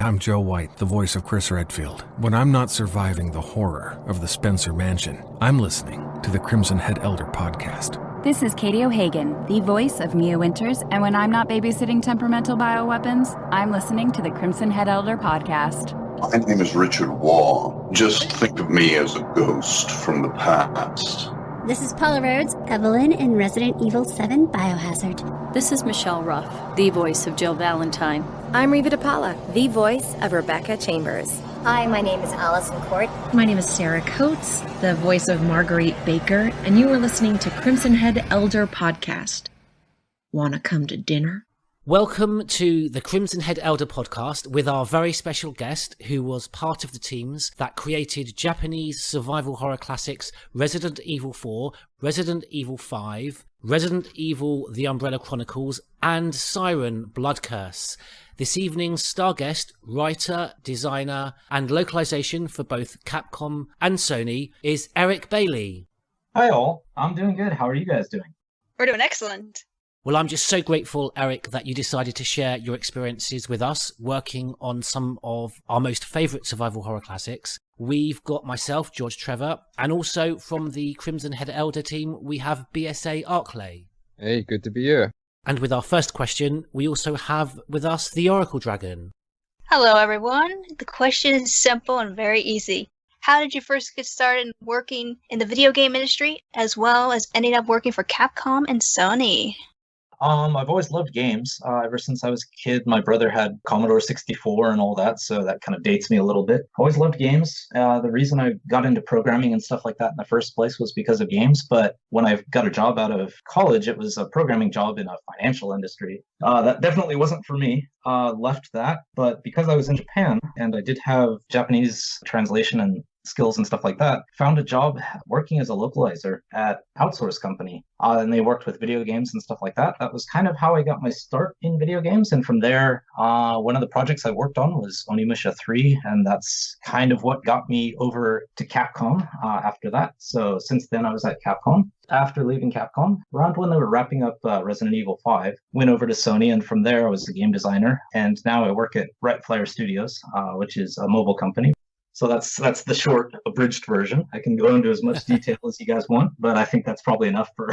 I'm Joe White, the voice of Chris Redfield. When I'm not surviving the horror of the Spencer Mansion, I'm listening to the Crimson Head Elder podcast. This is Katie O'Hagan, the voice of Mia Winters, and when I'm not babysitting temperamental bioweapons, I'm listening to the Crimson Head Elder podcast. My name is Richard Waugh. Just think of me as a ghost from the past. This is Paula Rhodes, Evelyn in Resident Evil 7 Biohazard. This is Michelle Ruff, the voice of Jill Valentine. I'm Reva DePaula, the voice of Rebecca Chambers. Hi, my name is Allison Court. My name is Sarah Coates, the voice of Marguerite Baker, and you are listening to Crimson Head Elder Podcast. Wanna come to dinner? Welcome to the Crimson Head Elder podcast with our very special guest who was part of the teams that created Japanese survival horror classics Resident Evil 4, Resident Evil 5, Resident Evil The Umbrella Chronicles, and Siren Blood Curse. This evening's star guest, writer, designer, and localization for both Capcom and Sony is Eric Bailey. Hi all, I'm doing good. How are you guys doing? We're doing excellent. Well, I'm just so grateful, Eric, that you decided to share your experiences with us working on some of our most favourite survival horror classics. We've got myself, George Trevor, and also from the Crimson Head Elder team, we have BSA Arkley. Hey, good to be here. And with our first question, we also have with us the Oracle Dragon. Hello, everyone. The question is simple and very easy. How did you first get started working in the video game industry, as well as ending up working for Capcom and Sony? I've always loved games. Ever since I was a kid, my brother had Commodore 64 and all that, so that kind of dates me a little bit. Always loved games. The reason I got into programming and stuff like that in the first place was because of games, but when I got a job out of college, it was a programming job in a financial industry. That definitely wasn't for me. Left that, but because I was in Japan and I did have Japanese translation and skills and stuff like that, found a job working as a localizer at outsource company. And they worked with video games and stuff like that. That was kind of how I got my start in video games. And from there, one of the projects I worked on was Onimusha 3. And that's kind of what got me over to Capcom after that. So since then, I was at Capcom. After leaving Capcom, around when they were wrapping up Resident Evil 5, went over to Sony. And from there, I was a game designer. And now I work at Red Flyer Studios, which is a mobile company. So that's the short, abridged version. I can go into as much detail as you guys want, but I think that's probably enough for...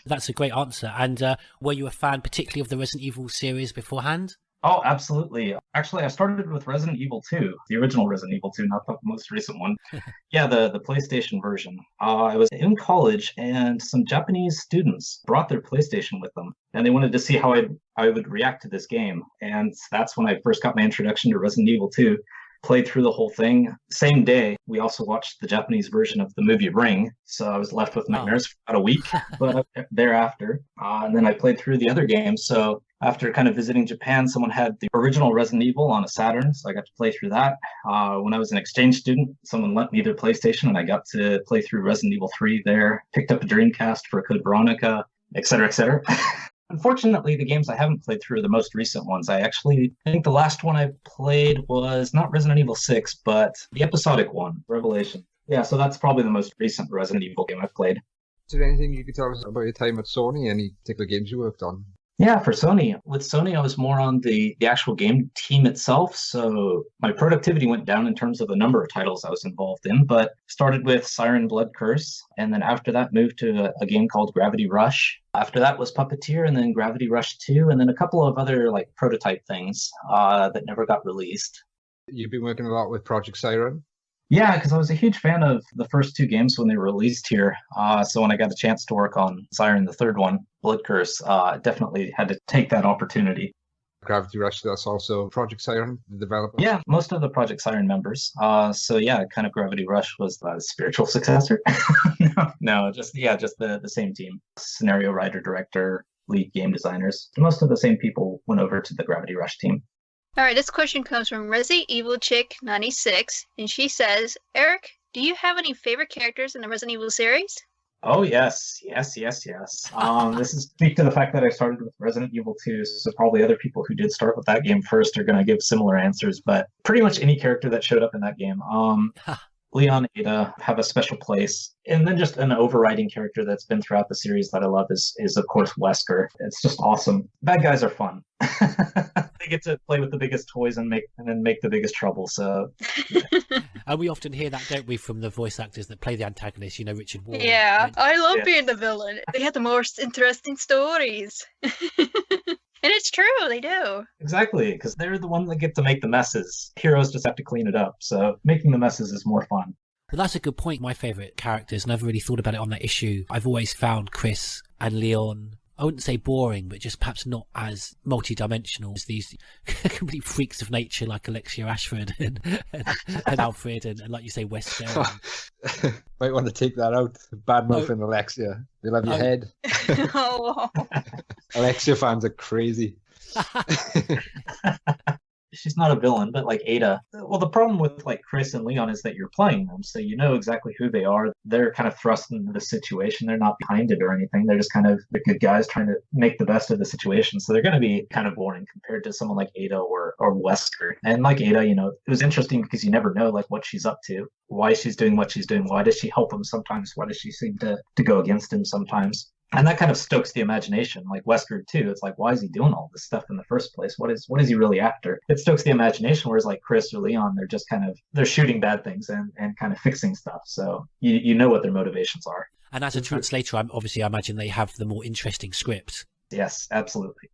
That's a great answer. And were you a fan particularly of the Resident Evil series beforehand? Oh, absolutely. Actually, I started with Resident Evil 2, the original Resident Evil 2, not the most recent one. Yeah, the PlayStation version. I was in college, and some Japanese students brought their PlayStation with them, and they wanted to see how I would react to this game. And that's when I first got my introduction to Resident Evil 2. Played through the whole thing. Same day, we also watched the Japanese version of the movie Ring, so I was left with nightmares for about a week, but thereafter. And then I played through the other games, so after kind of visiting Japan, someone had the original Resident Evil on a Saturn, so I got to play through that. When I was an exchange student, someone lent me their PlayStation, and I got to play through Resident Evil 3 there, picked up a Dreamcast for Code Veronica, etc., etc. Unfortunately, the games I haven't played through are the most recent ones. I think the last one I played was not Resident Evil 6, but the episodic one, Revelation. Yeah, so that's probably the most recent Resident Evil game I've played. Is there anything you could tell us about your time at Sony? Any particular games you worked on? Yeah, for Sony. With Sony, I was more on the actual game team itself, so my productivity went down in terms of the number of titles I was involved in, but started with Siren Blood Curse, and then after that moved to a game called Gravity Rush. After that was Puppeteer, and then Gravity Rush 2, and then a couple of other like prototype things that never got released. You've been working a lot with Project Siren? Yeah, because I was a huge fan of the first two games when they were released here. So when I got a chance to work on Siren, the third one, Blood Curse, definitely had to take that opportunity. Gravity Rush, that's also Project Siren, the developer? Yeah, most of the Project Siren members. So yeah, kind of Gravity Rush was the spiritual successor. No, just the same team. Scenario writer, director, lead game designers. Most of the same people went over to the Gravity Rush team. All right, this question comes from Resi Evil Chick 96, and she says, Eric, do you have any favorite characters in the Resident Evil series? Oh, yes. This is speak to the fact that I started with Resident Evil 2, so probably other people who did start with that game first are going to give similar answers, but pretty much any character that showed up in that game. Leon, Ada have a special place. And then just an overriding character that's been throughout the series that I love is of course Wesker. It's just awesome. Bad guys are fun. They get to play with the biggest toys and then make the biggest trouble. So And we often hear that, don't we, from the voice actors that play the antagonists, Richard Ward. Yeah, I love being the villain. They have the most interesting stories. And it's true, they do. Exactly, because they're the ones that get to make the messes. Heroes just have to clean it up. So making the messes is more fun. Well, that's a good point. My favourite characters, and I've really thought about it on that issue. I've always found Chris and Leon, I wouldn't say boring, but just perhaps not as multi-dimensional as these complete freaks of nature like Alexia Ashford and Alfred and like you say, Wesker. Might want to take that out. Bad mouthing Alexia. They'll have your head. Oh. Alexia fans are crazy. She's not a villain, but like Ada. Well, the problem with like Chris and Leon is that you're playing them, so you know exactly who they are. They're kind of thrust into the situation. They're not behind it or anything. They're just kind of the good guys trying to make the best of the situation. So they're going to be kind of boring compared to someone like Ada or Wesker. And like Ada, it was interesting because you never know like what she's up to, why she's doing what she's doing. Why does she help him sometimes? Why does she seem to go against him sometimes? And that kind of stokes the imagination, like Wesker too. It's like, why is he doing all this stuff in the first place? What is he really after? It stokes the imagination, whereas like Chris or Leon, they're just they're shooting bad things and kind of fixing stuff. So you know what their motivations are. And as a translator, I imagine they have the more interesting script. Yes, absolutely.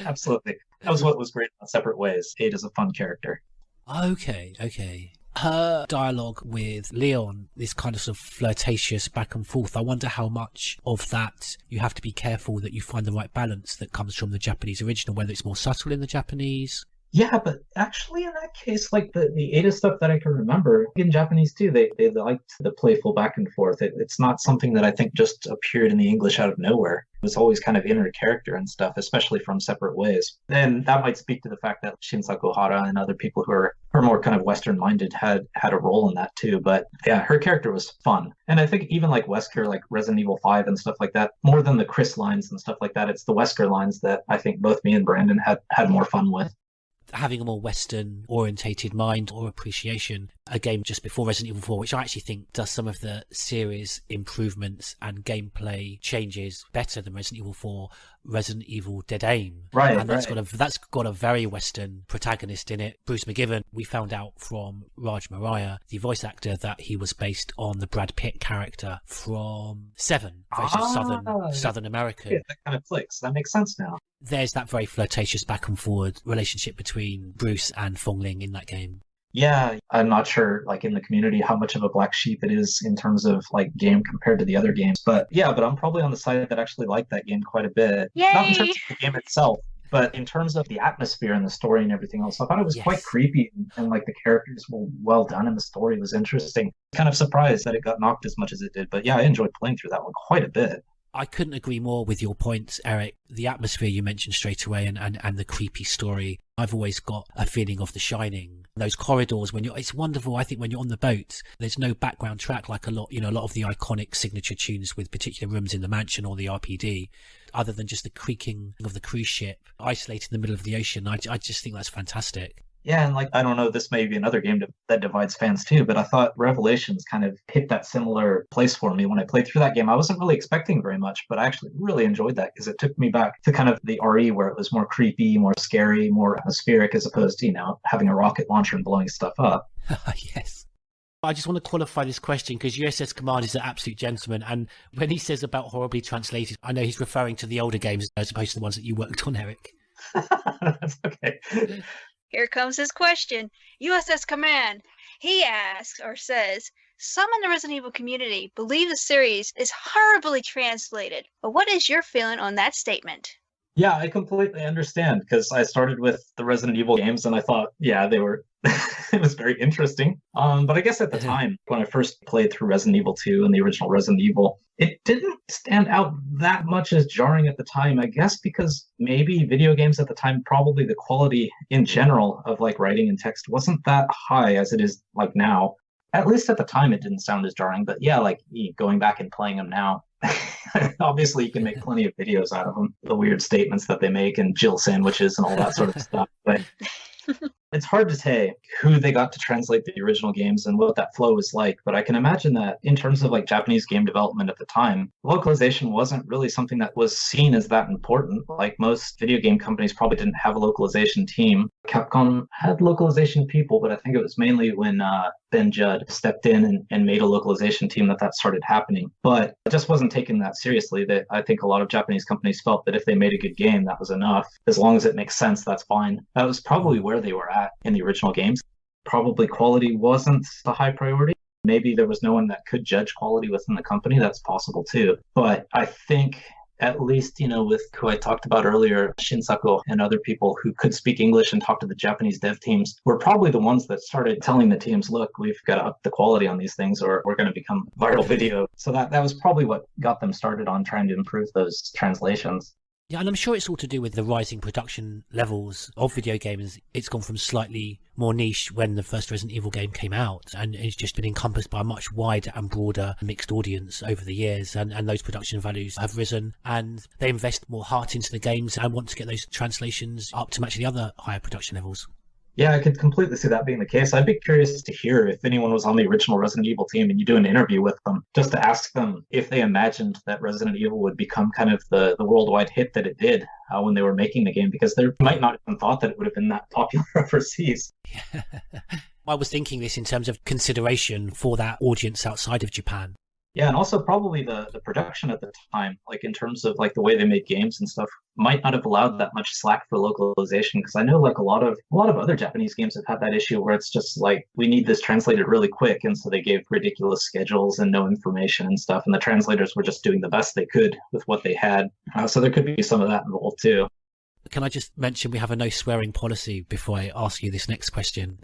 Absolutely. That was what was great about Separate Ways. Ada's a fun character. Okay. Her dialogue with Leon, this kind of sort of flirtatious back and forth, I wonder how much of that you have to be careful that you find the right balance that comes from the Japanese original, whether it's more subtle in the Japanese. Yeah, but actually in that case, like the Ada stuff that I can remember, in Japanese too, they liked the playful back and forth. It's not something that I think just appeared in the English out of nowhere. It was always kind of inner character and stuff, especially from Separate Ways. And that might speak to the fact that Shinsaku Hara and other people who are more kind of Western-minded had a role in that too. But yeah, her character was fun. And I think even like Wesker, like Resident Evil 5 and stuff like that, more than the Chris lines and stuff like that, it's the Wesker lines that I think both me and Brandon had more fun with. Having a more Western orientated mind or appreciation, a game just before Resident Evil 4, which I actually think does some of the series improvements and gameplay changes better than Resident Evil 4, Resident Evil Dead Aim. Right. And that's got a very Western protagonist in it. Bruce McGivern, we found out from Raj Mariah, the voice actor, that he was based on the Brad Pitt character from Seven, very sort of Southern American. Yeah, that kind of clicks. That makes sense now. There's that very flirtatious back and forward relationship between Bruce and Fong Ling in that game. Yeah, I'm not sure, like in the community, how much of a black sheep it is in terms of like game compared to the other games. But yeah, I'm probably on the side that actually liked that game quite a bit. Yay! Not in terms of the game itself, but in terms of the atmosphere and the story and everything else. I thought it was quite creepy and like the characters were well done and the story was interesting. Kind of surprised that it got knocked as much as it did. But yeah, I enjoyed playing through that one quite a bit. I couldn't agree more with your points, Eric. The atmosphere you mentioned straight away and the creepy story. I've always got a feeling of The Shining. Those corridors it's wonderful. I think when you're on the boat, there's no background track like a lot of the iconic signature tunes with particular rooms in the mansion or the RPD, other than just the creaking of the cruise ship isolated in the middle of the ocean. I just think that's fantastic. Yeah, and like, I don't know, this may be another game that divides fans too, but I thought Revelations kind of hit that similar place for me when I played through that game. I wasn't really expecting very much, but I actually really enjoyed that because it took me back to kind of the RE where it was more creepy, more scary, more atmospheric, as opposed to, having a rocket launcher and blowing stuff up. Yes. I just want to qualify this question because USS Command is an absolute gentleman, and when he says about horribly translated, I know he's referring to the older games as opposed to the ones that you worked on, Eric. That's okay. Here comes his question. USS Command. He asks or says, some in the Resident Evil community believe the series is horribly translated, but what is your feeling on that statement? Yeah, I completely understand because I started with the Resident Evil games and I thought, yeah, they were, it was very interesting. But I guess at the time, when I first played through Resident Evil 2 and the original Resident Evil, it didn't stand out that much as jarring at the time, I guess, because maybe video games at the time, probably the quality in general of like writing and text wasn't that high as it is like now. At least at the time, it didn't sound as jarring. But yeah, like going back and playing them now, obviously you can make plenty of videos out of them, the weird statements that they make and Jill sandwiches and all that sort of stuff. But It's hard to say who they got to translate the original games and what that flow was like, but I can imagine that in terms of like Japanese game development at the time, localization wasn't really something that was seen as that important. Like most video game companies probably didn't have a localization team. Capcom had localization people, but I think it was mainly when Ben Judd stepped in and made a localization team that started happening. But it just wasn't taken that seriously. That I think a lot of Japanese companies felt that if they made a good game, that was enough. As long as it makes sense, that's fine. That was probably where they were at in the original games. Probably quality wasn't the high priority. Maybe there was no one that could judge quality within the company. That's possible too. But I think at least, with who I talked about earlier, Shinsaku and other people who could speak English and talk to the Japanese dev teams were probably the ones that started telling the teams, look, we've got to up the quality on these things or we're going to become viral video. So that was probably what got them started on trying to improve those translations. Yeah, and I'm sure it's all to do with the rising production levels of video games. It's gone from slightly more niche when the first Resident Evil game came out, and it's just been encompassed by a much wider and broader mixed audience over the years, and those production values have risen, and they invest more heart into the games and want to get those translations up to match the other higher production levels. Yeah, I could completely see that being the case. I'd be curious to hear if anyone was on the original Resident Evil team and you do an interview with them, just to ask them if they imagined that Resident Evil would become kind of the worldwide hit that it did when they were making the game, because they might not have even thought that it would have been that popular overseas. Yeah. I was thinking this in terms of consideration for that audience outside of Japan. Yeah, and also probably the production at the time, like in terms of like the way they made games and stuff, might not have allowed that much slack for localization, because I know like a lot of other Japanese games have had that issue where it's just like, we need this translated really quick, and so they gave ridiculous schedules and no information and stuff, and the translators were just doing the best they could with what they had. So there could be some of that involved too. Can I just mention we have a no swearing policy before I ask you this next question?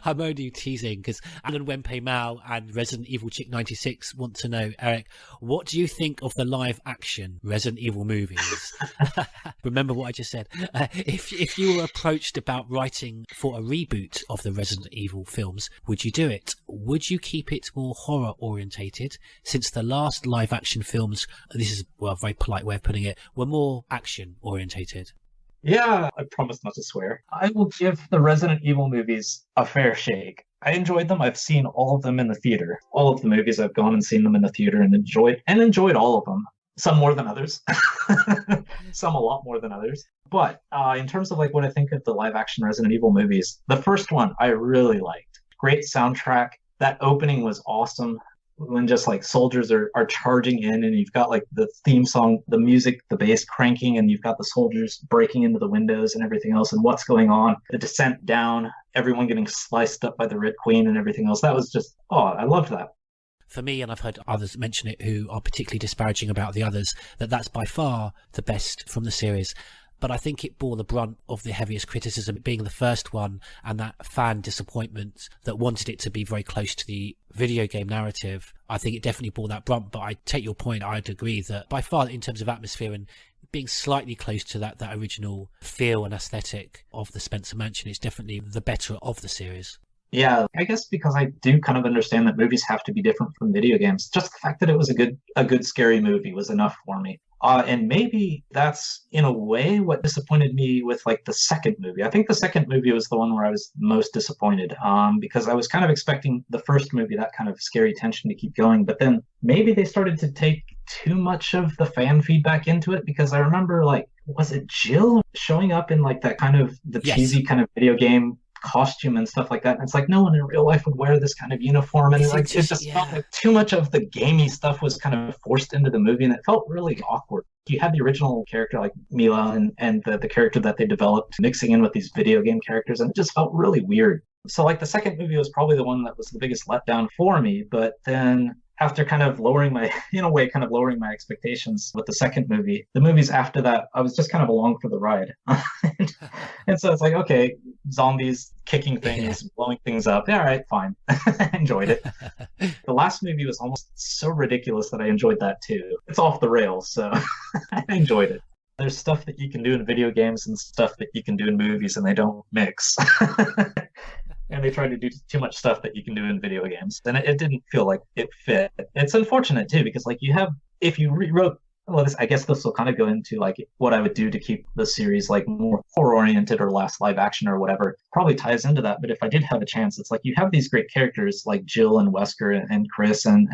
I'm only teasing because Alan Wempe Mao and Resident Evil Chick 96 want to know, Eric, what do you think of the live action Resident Evil movies? Remember what I just said. If you were approached about writing for a reboot of the Resident Evil films, would you do it? Would you keep it more horror orientated, since the last live action films, this is a very polite way of putting it, were more action orientated? Yeah, I promise not to swear. I will give the Resident Evil movies a fair shake. I enjoyed them. I've seen all of them in the theater. All of the movies, I've gone and seen them in the theater and enjoyed all of them. Some more than others. Some a lot more than others. But in terms of like what I think of the live action Resident Evil movies, the first one I really liked. Great soundtrack. That opening was awesome. When just like soldiers are charging in, and you've got like the theme song, the music, the bass cranking, and you've got the soldiers breaking into the windows and everything else, and what's going on, the descent down, everyone getting sliced up by the Red Queen and everything else. That was just, I loved that. For me, and I've heard others mention it who are particularly disparaging about the others, that's by far the best from the series. But I think it bore the brunt of the heaviest criticism, being the first one, and that fan disappointment that wanted it to be very close to the video game narrative. I think it definitely bore that brunt, but I take your point. I'd agree that by far, in terms of atmosphere and being slightly close to that original feel and aesthetic of the Spencer Mansion, it's definitely the better of the series. Yeah, I guess because I do kind of understand that movies have to be different from video games. Just the fact that it was a good scary movie was enough for me. And maybe that's, in a way, what disappointed me with like the second movie. I think the second movie was the one where I was most disappointed, because I was kind of expecting the first movie, that kind of scary tension to keep going. But then maybe they started to take too much of the fan feedback into it, because I remember, like, was it Jill showing up in like that kind of the cheesy kind of video game costume and stuff like that, and it's like no one in real life would wear this kind of uniform, and it just felt like too much of the gamey stuff was kind of forced into the movie, and it felt really awkward. You had the original character like Mila and the character that they developed mixing in with these video game characters, and it just felt really weird. So like the second movie was probably the one that was the biggest letdown for me, but then after kind of lowering my expectations with the second movie, the movies after that, I was just kind of along for the ride. And so it's like, okay, zombies, kicking things, blowing things up. Yeah, all right, fine. I enjoyed it. The last movie was almost so ridiculous that I enjoyed that too. It's off the rails, so I enjoyed it. There's stuff that you can do in video games and stuff that you can do in movies, and they don't mix. And they tried to do too much stuff that you can do in video games, and it didn't feel like it fit. It's unfortunate too, because like if you rewrote Well, I guess this will kind of go into like what I would do to keep the series like more horror oriented or less live action or whatever. Probably ties into that. But if I did have a chance, it's like you have these great characters like Jill and Wesker and Chris and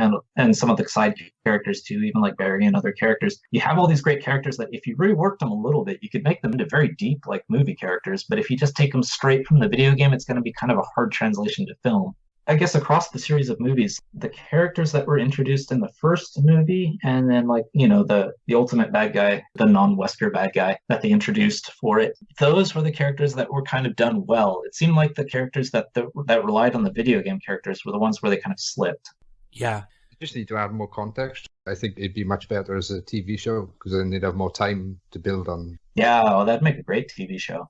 some of the side characters too, even like Barry and other characters. You have all these great characters that if you reworked them a little bit, you could make them into very deep like movie characters. But if you just take them straight from the video game, it's going to be kind of a hard translation to film. I guess across the series of movies, the characters that were introduced in the first movie, and then like, the ultimate bad guy, the non-Wesker bad guy that they introduced for it, those were the characters that were kind of done well. It seemed like the characters that relied on the video game characters were the ones where they kind of slipped. Yeah. You just need to add more context. I think it'd be much better as a TV show because then they'd have more time to build on. Yeah, well, that'd make a great TV show.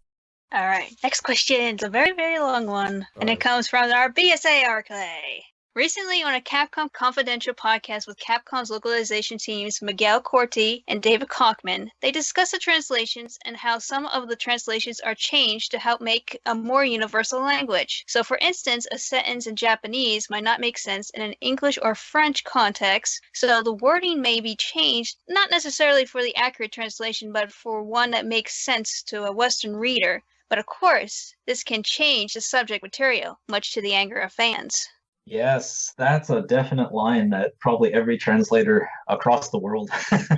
All right, next question. It's a very, very long one, and it comes from our BSA Arclay. Recently, on a Capcom Confidential podcast with Capcom's localization teams Miguel Corti and David Kochman, they discuss the translations and how some of the translations are changed to help make a more universal language. So, for instance, a sentence in Japanese might not make sense in an English or French context, so the wording may be changed, not necessarily for the accurate translation, but for one that makes sense to a Western reader. But of course, this can change the subject material, much to the anger of fans. Yes, that's a definite line that probably every translator across the world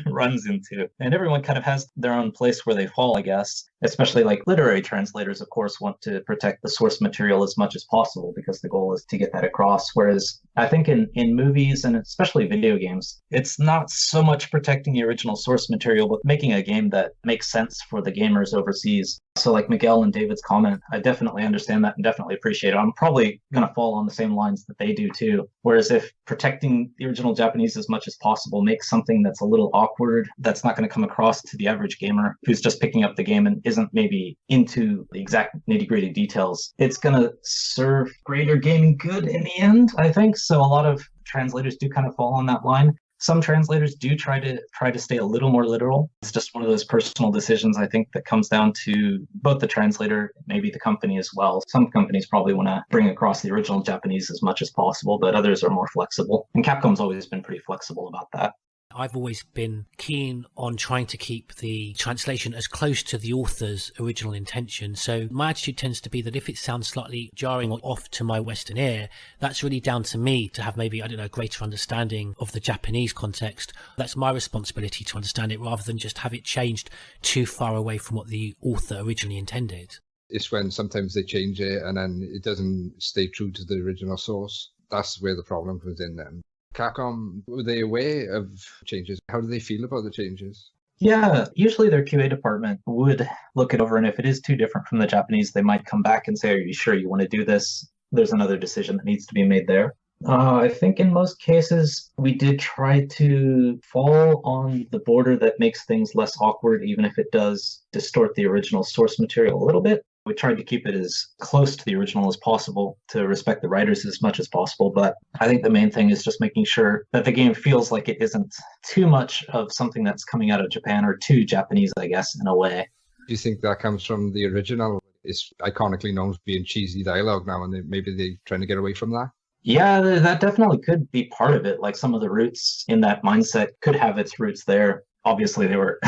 runs into. And everyone kind of has their own place where they fall, I guess. Especially like literary translators, of course, want to protect the source material as much as possible because the goal is to get that across. Whereas I think in movies and especially video games, it's not so much protecting the original source material, but making a game that makes sense for the gamers overseas. So like Miguel and David's comment, I definitely understand that and definitely appreciate it. I'm probably going to fall on the same lines that they do too. Whereas if protecting the original Japanese as much as possible makes something that's a little awkward, that's not going to come across to the average gamer who's just picking up the game and isn't maybe into the exact nitty-gritty details, it's going to serve greater gaming good in the end, I think. So a lot of translators do kind of fall on that line. Some translators do try to stay a little more literal. It's just one of those personal decisions, I think, that comes down to both the translator, maybe the company as well. Some companies probably want to bring across the original Japanese as much as possible, but others are more flexible. And Capcom's always been pretty flexible about that. I've always been keen on trying to keep the translation as close to the author's original intention. So my attitude tends to be that if it sounds slightly jarring or off to my Western ear, that's really down to me to have maybe, a greater understanding of the Japanese context. That's my responsibility to understand it rather than just have it changed too far away from what the author originally intended. It's when sometimes they change it and then it doesn't stay true to the original source. That's where the problem comes in then. Capcom, were they aware of changes? How do they feel about the changes? Yeah, usually their QA department would look it over, and if it is too different from the Japanese, they might come back and say, are you sure you want to do this? There's another decision that needs to be made there. I think in most cases, we did try to fall on the border that makes things less awkward, even if it does distort the original source material a little bit. We tried to keep it as close to the original as possible to respect the writers as much as possible. But I think the main thing is just making sure that the game feels like it isn't too much of something that's coming out of Japan or too Japanese, I guess, in a way. Do you think that comes from the original? It's iconically known for being cheesy dialogue now, and maybe they're trying to get away from that? Yeah, that definitely could be part of it. Like some of the roots in that mindset could have its roots there. Obviously, they were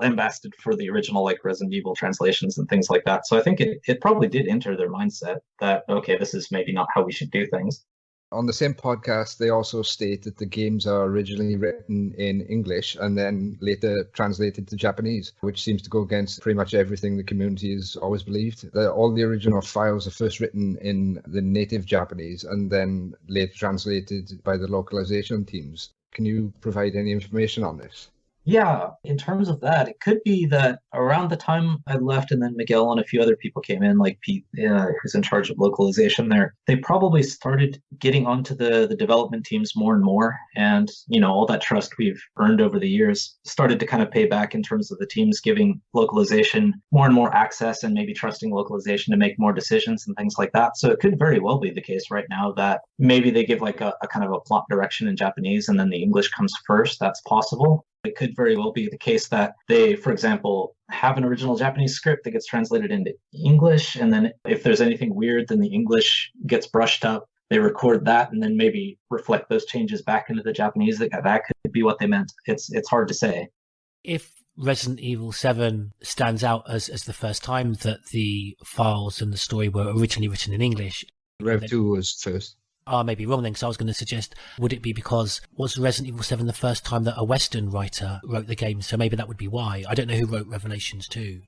lambasted for the original, like Resident Evil translations and things like that. So I think it probably did enter their mindset that, okay, this is maybe not how we should do things. On the same podcast, they also state that the games are originally written in English and then later translated to Japanese, which seems to go against pretty much everything the community has always believed. All the original files are first written in the native Japanese and then later translated by the localization teams. Can you provide any information on this? Yeah, in terms of that, it could be that around the time I left and then Miguel and a few other people came in, like Pete, who's in charge of localization there, they probably started getting onto the development teams more and more. And, all that trust we've earned over the years started to kind of pay back in terms of the teams giving localization more and more access and maybe trusting localization to make more decisions and things like that. So it could very well be the case right now that maybe they give like a kind of a plot direction in Japanese and then the English comes first. That's possible. It could very well be the case that they, for example, have an original Japanese script that gets translated into English. And then if there's anything weird, then the English gets brushed up they record that and then maybe reflect those changes back into the Japanese. That could be what they meant. It's hard to say. If Resident Evil 7 stands out as the first time that the files and the story were originally written in English. Rev 2 was first. I may be wrong then, because I was going to suggest, would it be because was Resident Evil 7 the first time that a Western writer wrote the game? So maybe that would be why. I don't know who wrote Revelations 2.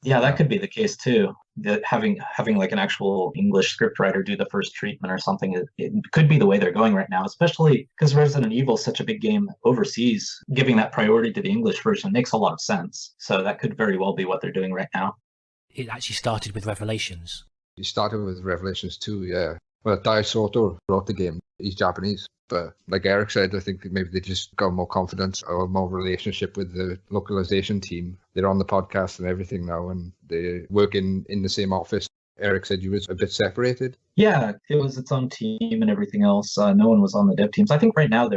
Yeah, that could be the case too. That having like an actual English scriptwriter do the first treatment or something, it could be the way they're going right now, especially because Resident Evil is such a big game overseas. Giving that priority to the English version makes a lot of sense. So that could very well be what they're doing right now. It actually started with Revelations. It started with Revelations 2, yeah. Well, Dai Soto wrote the game. He's Japanese. But like Eric said, I think maybe they just got more confidence or more relationship with the localization team. They're on the podcast and everything now, and they work in the same office. Eric said you was a bit separated. Yeah, it was its own team and everything else. No one was on the dev teams. I think right now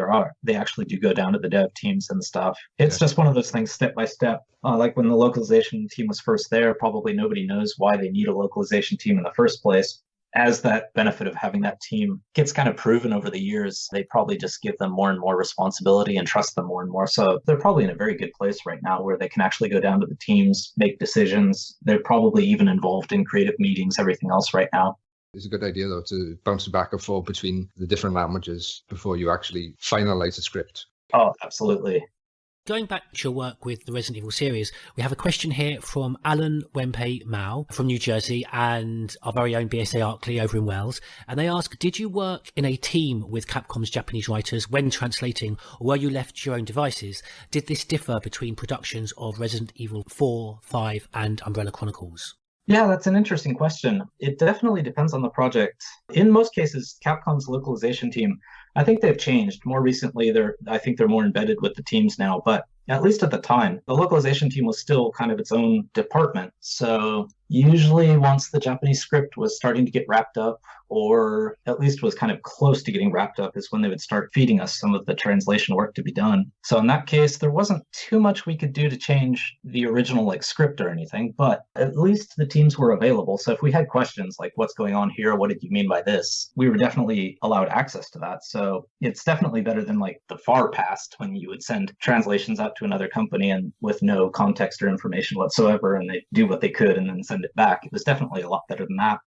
they actually do go down to the dev teams and stuff. It's just one of those things step by step. Like when the localization team was first there, probably nobody knows why they need a localization team in the first place. As that benefit of having that team gets kind of proven over the years, they probably just give them more and more responsibility and trust them more and more. So they're probably in a very good place right now where they can actually go down to the teams, make decisions. They're probably even involved in creative meetings, everything else right now. It's a good idea, though, to bounce back and forth between the different languages before you actually finalize a script. Oh, absolutely. Going back to your work with the Resident Evil series, we have a question here from Alan Wempe Mao from New Jersey and our very own BSA Arkley over in Wales. And they ask, did you work in a team with Capcom's Japanese writers when translating, or were you left to your own devices? Did this differ between productions of Resident Evil 4, 5 and Umbrella Chronicles? Yeah, that's an interesting question. It definitely depends on the project. In most cases, Capcom's localization team, I think they've changed. More recently, I think they're more embedded with the teams now, but at least at the time, the localization team was still kind of its own department. So usually once the Japanese script was starting to get wrapped up, or at least was kind of close to getting wrapped up, is when they would start feeding us some of the translation work to be done. So in that case, there wasn't too much we could do to change the original script or anything, but at least the teams were available. So if we had questions like, what's going on here? What did you mean by this? We were definitely allowed access to that. So it's definitely better than the far past when you would send translations out to another company and with no context or information whatsoever, and they do what they could and then send it back. It was definitely a lot better than that.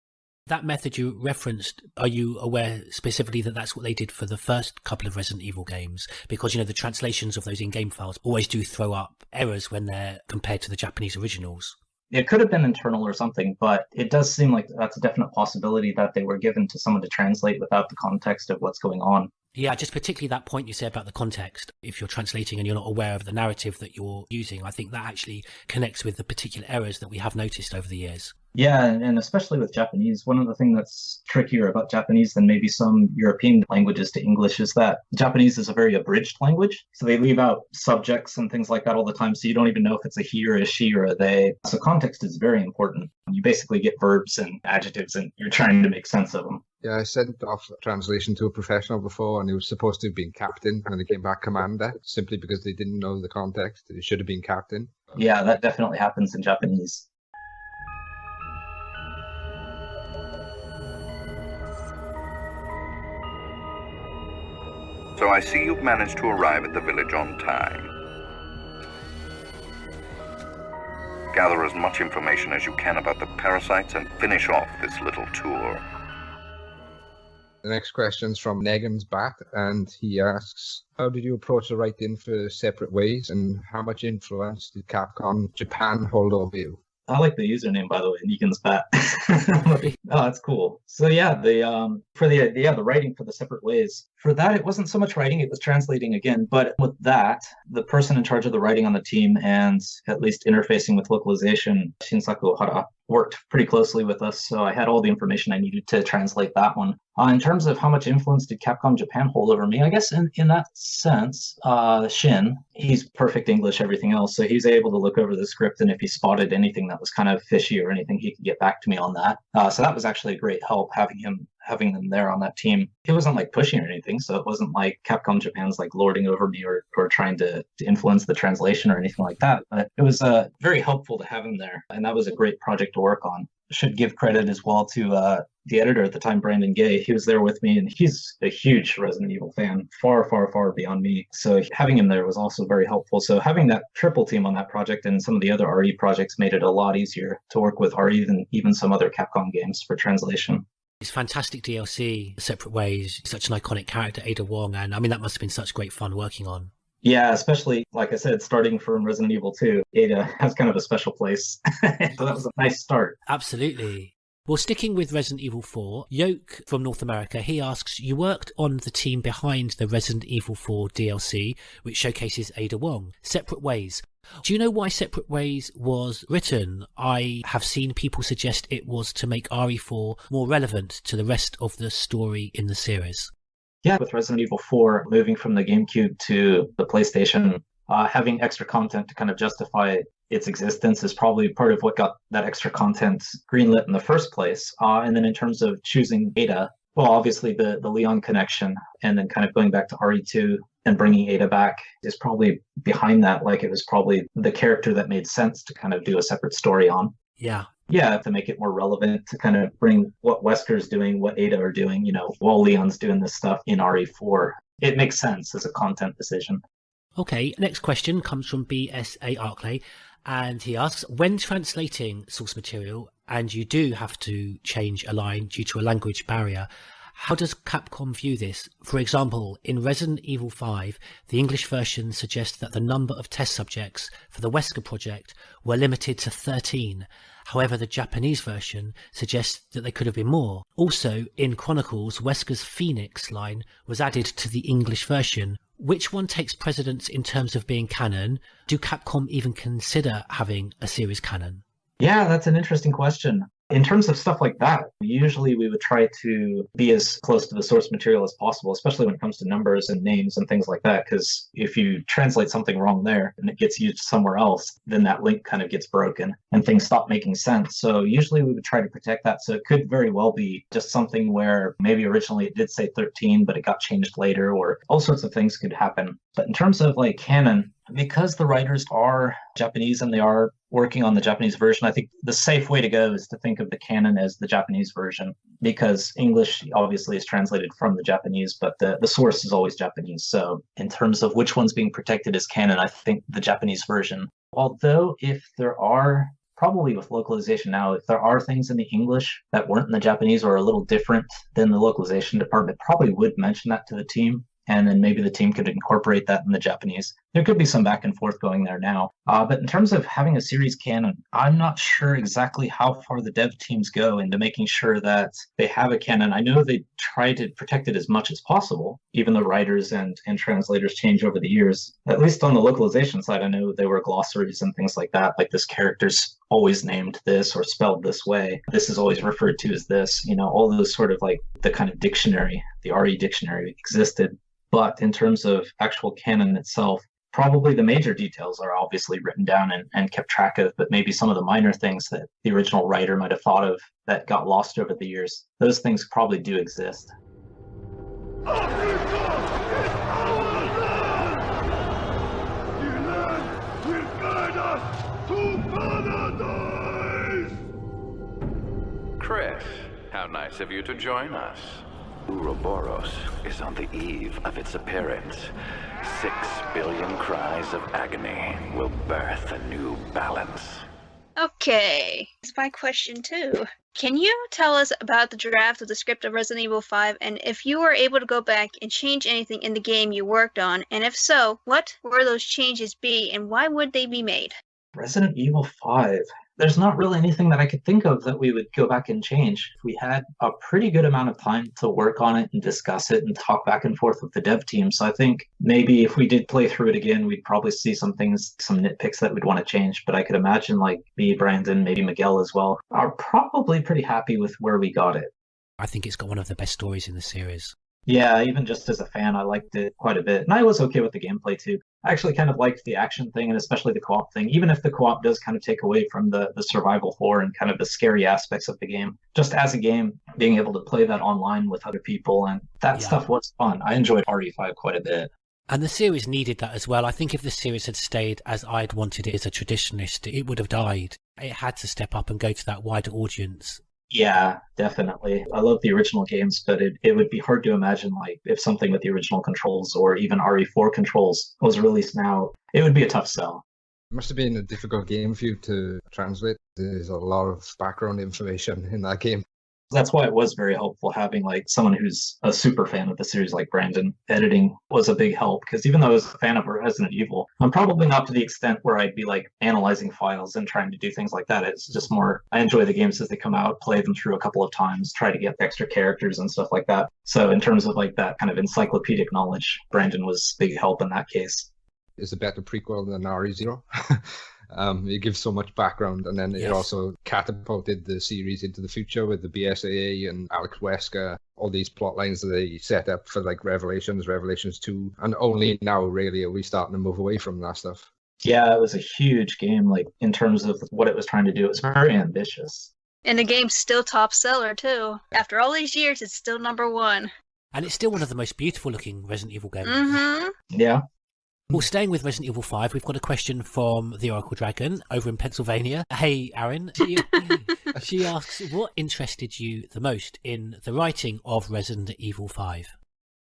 That method you referenced, are you aware specifically that that's what they did for the first couple of Resident Evil games? Because, the translations of those in-game files always do throw up errors when they're compared to the Japanese originals. It could have been internal or something, but it does seem like that's a definite possibility that they were given to someone to translate without the context of what's going on. Yeah, just particularly that point you said about the context. If you're translating and you're not aware of the narrative that you're using, I think that actually connects with the particular errors that we have noticed over the years. Yeah, and especially with Japanese, one of the things that's trickier about Japanese than maybe some European languages to English is that Japanese is a very abridged language. So they leave out subjects and things like that all the time. So you don't even know if it's a he or a she or a they. So context is very important. You basically get verbs and adjectives and you're trying to make sense of them. Yeah, I sent off translation to a professional before, and he was supposed to have been captain, and it came back commander, simply because they didn't know the context. It should have been captain. Yeah, that definitely happens in Japanese. So I see you've managed to arrive at the village on time. Gather as much information as you can about the parasites and finish off this little tour. The next question's from Negan's Bat, and he asks, how did you approach the writing for Separate Ways, and how much influence did Capcom Japan hold over you? I like the username, by the way, Negan's Bat. Oh, that's cool. So yeah, the writing for the Separate Ways. For that, it wasn't so much writing, it was translating again. But with that, the person in charge of the writing on the team and at least interfacing with localization, Shinsaku Ohara, worked pretty closely with us. So I had all the information I needed to translate that one. In terms of how much influence did Capcom Japan hold over me, I guess in that sense, Shin, he's perfect English, everything else. So he's able to look over the script, and if he spotted anything that was kind of fishy or anything, he could get back to me on that. So that was actually a great help having them there on that team. It wasn't pushing or anything, so it wasn't like Capcom Japan's lording over me or trying to influence the translation or anything like that. But it was very helpful to have him there, and that was a great project to work on. should give credit as well to the editor at the time, Brandon Gay. He was there with me, and he's a huge Resident Evil fan, far, far, far beyond me. So having him there was also very helpful. So having that triple team on that project and some of the other RE projects made it a lot easier to work with RE than even some other Capcom games for translation. It's fantastic DLC, Separate Ways, such an iconic character, Ada Wong, and I mean, that must have been such great fun working on. Yeah, especially, like I said, starting from Resident Evil 2, Ada has kind of a special place. So that was a nice start. Absolutely. Well, sticking with Resident Evil 4, Yoke from North America, he asks, you worked on the team behind the Resident Evil 4 DLC, which showcases Ada Wong, Separate Ways. Do you know why Separate Ways was written? I have seen people suggest it was to make RE4 more relevant to the rest of the story in the series. Yeah, with Resident Evil 4 moving from the GameCube to the PlayStation, having extra content to kind of justify its existence is probably part of what got that extra content greenlit in the first place. And then in terms of choosing Ada, well, obviously the Leon connection, and then kind of going back to RE2 and bringing Ada back is probably behind that. Like, it was probably the character that made sense to kind of do a separate story on. Yeah. Yeah, to make it more relevant, to kind of bring what Wesker's doing, what Ada are doing, you know, while Leon's doing this stuff in RE4. It makes sense as a content decision. Okay, next question comes from BSA Arkley, and he asks, when translating source material, and you do have to change a line due to a language barrier, how does Capcom view this? For example, in Resident Evil 5, the English version suggests that the number of test subjects for the Wesker project were limited to 13. However, the Japanese version suggests that there could have been more. Also, in Chronicles, Wesker's Phoenix line was added to the English version. Which one takes precedence in terms of being canon? Do Capcom even consider having a series canon? Yeah, that's an interesting question. In terms of stuff like that, usually we would try to be as close to the source material as possible, especially when it comes to numbers and names and things like that, because if you translate something wrong there and it gets used somewhere else, then that link kind of gets broken and things stop making sense. So usually we would try to protect that. So it could very well be just something where maybe originally it did say 13, but it got changed later, or all sorts of things could happen. But in terms of like canon, because the writers are Japanese and they are working on the Japanese version, I think the safe way to go is to think of the canon as the Japanese version, because English obviously is translated from the Japanese, but the source is always Japanese. So in terms of which one's being protected as canon, I think the Japanese version. Although if there are, probably with localization now, if there are things in the English that weren't in the Japanese or are a little different, then the localization department probably would mention that to the team. And then maybe the team could incorporate that in the Japanese. There could be some back and forth going there now. But in terms of having a series canon, I'm not sure exactly how far the dev teams go into making sure that they have a canon. I know they try to protect it as much as possible, even though writers and translators change over the years. At least on the localization side, I know there were glossaries and things like that, like this character's always named this or spelled this way. This is always referred to as this. You know, all those sort of like the kind of dictionary, the RE dictionary existed. But in terms of actual canon itself, probably the major details are obviously written down and kept track of, but maybe some of the minor things that the original writer might have thought of that got lost over the years, those things probably do exist. Chris, how nice of you to join us. Ouroboros is on the eve of its appearance. 6 billion cries of agony will birth a new balance. Okay, it's my question too. Can you tell us about the draft of the script of Resident Evil 5, and if you were able to go back and change anything in the game you worked on, and if so, what would those changes be, and why would they be made? Resident Evil 5. There's not really anything that I could think of that we would go back and change. We had a pretty good amount of time to work on it and discuss it and talk back and forth with the dev team. So I think maybe if we did play through it again, we'd probably see some things, some nitpicks that we'd want to change. But I could imagine like me, Brandon, maybe Miguel as well, are probably pretty happy with where we got it. I think it's got one of the best stories in the series. Yeah, even just as a fan, I liked it quite a bit. And I was okay with the gameplay too. I actually kind of liked the action thing and especially the co-op thing, even if the co-op does kind of take away from the survival horror and kind of the scary aspects of the game. Just as a game, being able to play that online with other people and that stuff was fun. I enjoyed RE5 quite a bit. And the series needed that as well. I think if the series had stayed as I'd wanted it as a traditionalist, it would have died. It had to step up and go to that wider audience. Yeah, definitely. I love the original games, but it would be hard to imagine like if something with the original controls or even RE4 controls was released now, it would be a tough sell. It must have been a difficult game for you to translate. There's a lot of background information in that game. That's why it was very helpful having like someone who's a super fan of the series like Brandon. Editing was a big help because even though I was a fan of Resident Evil, I'm probably not to the extent where I'd be like analyzing files and trying to do things like that. It's just more, I enjoy the games as they come out, play them through a couple of times, try to get extra characters and stuff like that. So in terms of like that kind of encyclopedic knowledge, Brandon was big help in that case. It's a better prequel than RE0. It gives so much background, and then it also catapulted the series into the future with the BSAA and Alex Wesker, all these plot lines that they set up for like Revelations 2, and only now really are we starting to move away from that stuff. Yeah, it was a huge game, like in terms of what it was trying to do. It was very ambitious. And the game's still top seller too. After all these years, it's still #1. And it's still one of the most beautiful looking Resident Evil games. Mm-hmm. Yeah. Well, staying with Resident Evil 5, we've got a question from the Oracle Dragon over in Pennsylvania. Hey, Aaron. She asks, what interested you the most in the writing of Resident Evil 5?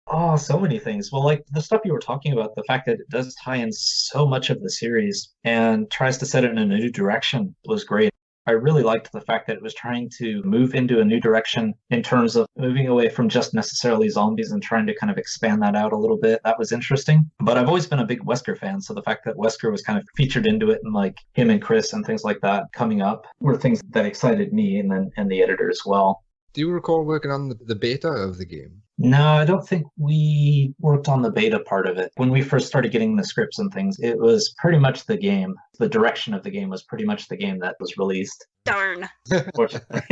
Oh, so many things. Well, like the stuff you were talking about, the fact that it does tie in so much of the series and tries to set it in a new direction was great. I really liked the fact that it was trying to move into a new direction in terms of moving away from just necessarily zombies and trying to kind of expand that out a little bit. That was interesting. But I've always been a big Wesker fan, so the fact that Wesker was kind of featured into it and like him and Chris and things like that coming up were things that excited me and the editor as well. Do you recall working on the beta of the game? No, I don't think we worked on the beta part of it. When we first started getting the scripts and things, it was pretty much the game. The direction of the game was pretty much the game that was released. Darn. Unfortunately,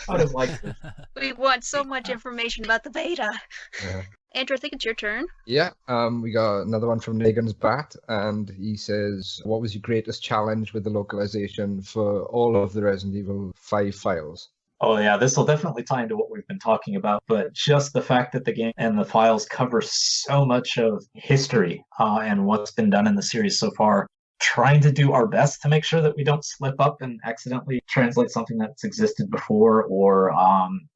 I would have liked it. We want so much information about the beta. Yeah. Andrew, I think it's your turn. Yeah, we got another one from Negan's Bat, and he says, what was your greatest challenge with the localization for all of the Resident Evil 5 files? Oh yeah, this will definitely tie into what we've been talking about, but just the fact that the game and the files cover so much of history and what's been done in the series so far, trying to do our best to make sure that we don't slip up and accidentally translate something that's existed before or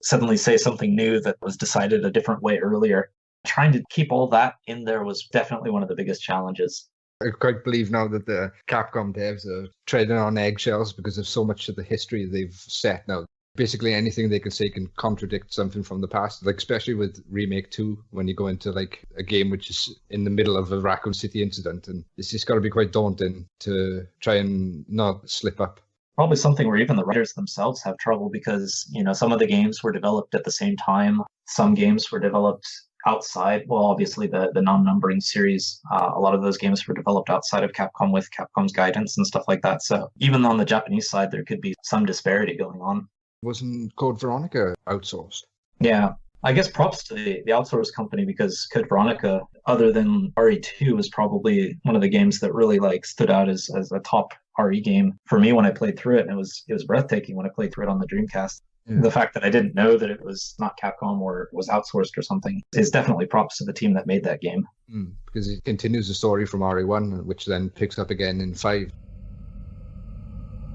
suddenly say something new that was decided a different way earlier. Trying to keep all that in there was definitely one of the biggest challenges. I quite believe now that the Capcom devs are treading on eggshells because of so much of the history they've set now. Basically anything they can say can contradict something from the past, like especially with Remake 2, when you go into like a game which is in the middle of a Raccoon City incident, and it's just got to be quite daunting to try and not slip up. Probably something where even the writers themselves have trouble because, you know, some of the games were developed at the same time. Some games were developed outside. Well, obviously the non-numbering series, a lot of those games were developed outside of Capcom with Capcom's guidance and stuff like that. So even on the Japanese side, there could be some disparity going on. Wasn't Code Veronica outsourced? Yeah, I guess props to the outsourced company because Code Veronica, other than RE2, was probably one of the games that really like stood out as a top RE game for me when I played through it. And it was breathtaking when I played through it on the Dreamcast. Yeah. The fact that I didn't know that it was not Capcom or was outsourced or something is definitely props to the team that made that game. Because it continues the story from RE1, which then picks up again in 5.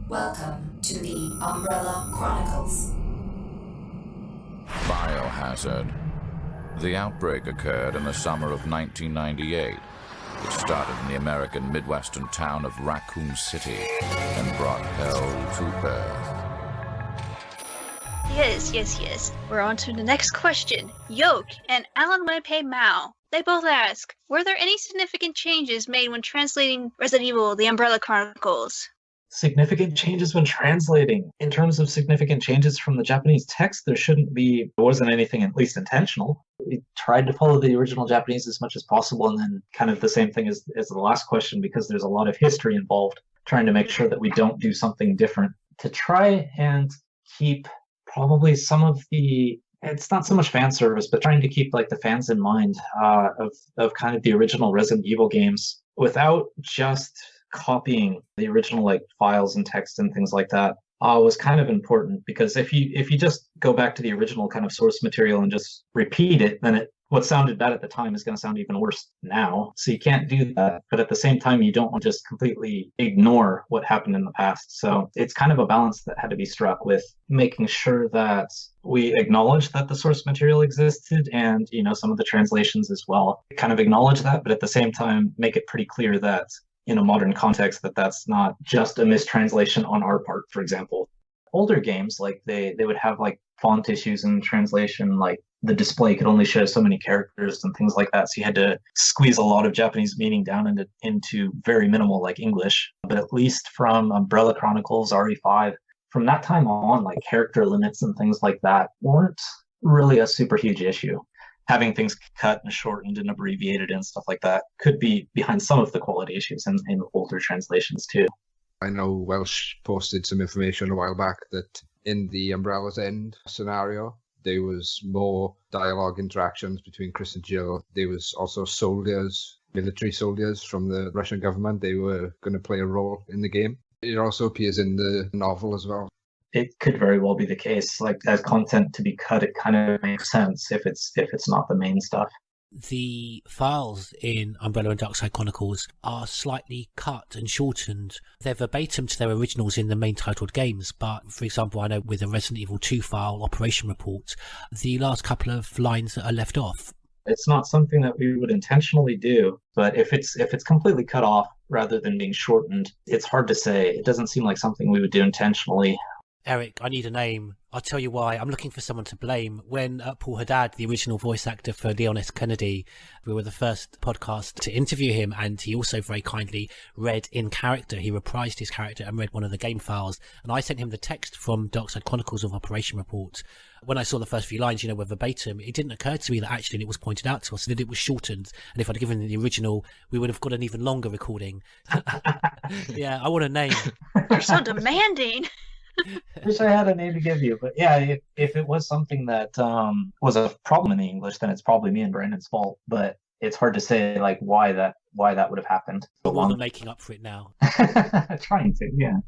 Welcome to the Umbrella Chronicles. Biohazard. The outbreak occurred in the summer of 1998. It started in the American Midwestern town of Raccoon City and brought hell to earth. Yes. We're on to the next question. Yoke and Alan Winnipeg Mao. They both ask, were there any significant changes made when translating Resident Evil, The Umbrella Chronicles? Significant changes when translating. In terms of significant changes from the Japanese text, there wasn't anything at least intentional. We tried to follow the original Japanese as much as possible, and then kind of the same thing as the last question, because there's a lot of history involved, trying to make sure that we don't do something different. To try and keep probably some of it's not so much fan service, but trying to keep like the fans in mind of kind of the original Resident Evil games without just copying the original like files and text and things like that was kind of important, because if you just go back to the original kind of source material and just repeat it, then it what sounded bad at the time is going to sound even worse now. So you can't do that. But at the same time, you don't want to just completely ignore what happened in the past. So it's kind of a balance that had to be struck with making sure that we acknowledge that the source material existed and, some of the translations as well. Kind of acknowledge that, but at the same time, make it pretty clear that in a modern context that that's not just a mistranslation on our part, for example. Older games, like they would have like font issues in translation, like the display could only show so many characters and things like that. So you had to squeeze a lot of Japanese meaning down into very minimal like English. But at least from Umbrella Chronicles, RE5, from that time on, like character limits and things like that weren't really a super huge issue. Having things cut and shortened and abbreviated and stuff like that could be behind some of the quality issues in older translations too. I know Welsh posted some information a while back that in the Umbrella's End scenario, there was more dialogue interactions between Chris and Jill. There was also soldiers, military soldiers from the Russian government. They were going to play a role in the game. It also appears in the novel as well. It could very well be the case. Like as content to be cut, it kind of makes sense if it's not the main stuff. The files in Umbrella and Darkside Chronicles are slightly cut and shortened. They're verbatim to their originals in the main titled games, but for example, I know with the Resident Evil 2 file Operation Report, the last couple of lines are left off. It's not something that we would intentionally do, but if it's completely cut off rather than being shortened, it's hard to say. It doesn't seem like something we would do intentionally. Eric, I need a name. I'll tell you why. I'm looking for someone to blame. When Paul Haddad, the original voice actor for Leon S. Kennedy, we were the first podcast to interview him, and he also very kindly read in character. He reprised his character and read one of the game files. And I sent him the text from Darkside Chronicles of Operation Report. When I saw the first few lines, were verbatim, it didn't occur to me that actually it was pointed out to us that it was shortened. And if I'd given the original, we would have got an even longer recording. Yeah, I want a name. You're so demanding. Wish I had a name to give you, but yeah, if it was something that was a problem in the English, then it's probably me and Brandon's fault. But it's hard to say like why that would have happened. But we're making up for it now. Trying to, yeah.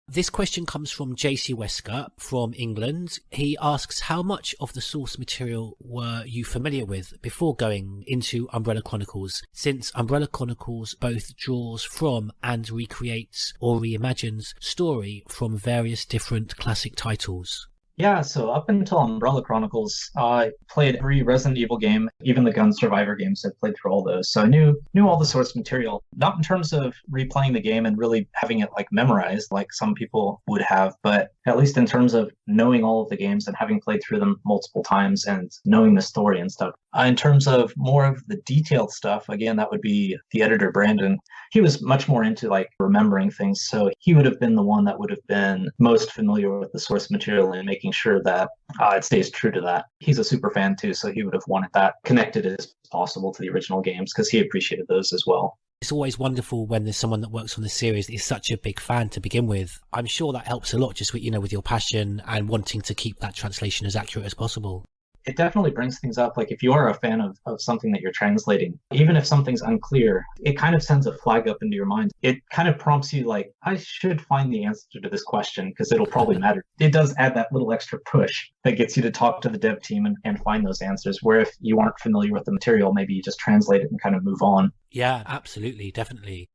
This question comes from JC Wesker from England. He asks, how much of the source material were you familiar with before going into Umbrella Chronicles, since Umbrella Chronicles both draws from and recreates or reimagines story from various different classic titles? Yeah, so up until Umbrella Chronicles, I played every Resident Evil game, even the Gun Survivor games. I played through all those, so I knew all the source material. Not in terms of replaying the game and really having it like memorized, like some people would have, but at least in terms of knowing all of the games and having played through them multiple times and knowing the story and stuff. In terms of more of the detailed stuff, again, that would be the editor, Brandon. He was much more into like remembering things, so he would have been the one that would have been most familiar with the source material and making sure that it stays true to that. He's a super fan too, so he would have wanted that connected as possible to the original games because he appreciated those as well. It's always wonderful when there's someone that works on the series that is such a big fan to begin with. I'm sure that helps a lot just with, with your passion and wanting to keep that translation as accurate as possible. It definitely brings things up. Like if you are a fan of something that you're translating, even if something's unclear, it kind of sends a flag up into your mind. It kind of prompts you like, I should find the answer to this question because it'll probably matter. It does add that little extra push that gets you to talk to the dev team and find those answers, where if you aren't familiar with the material, maybe you just translate it and kind of move on. Yeah, absolutely. Definitely.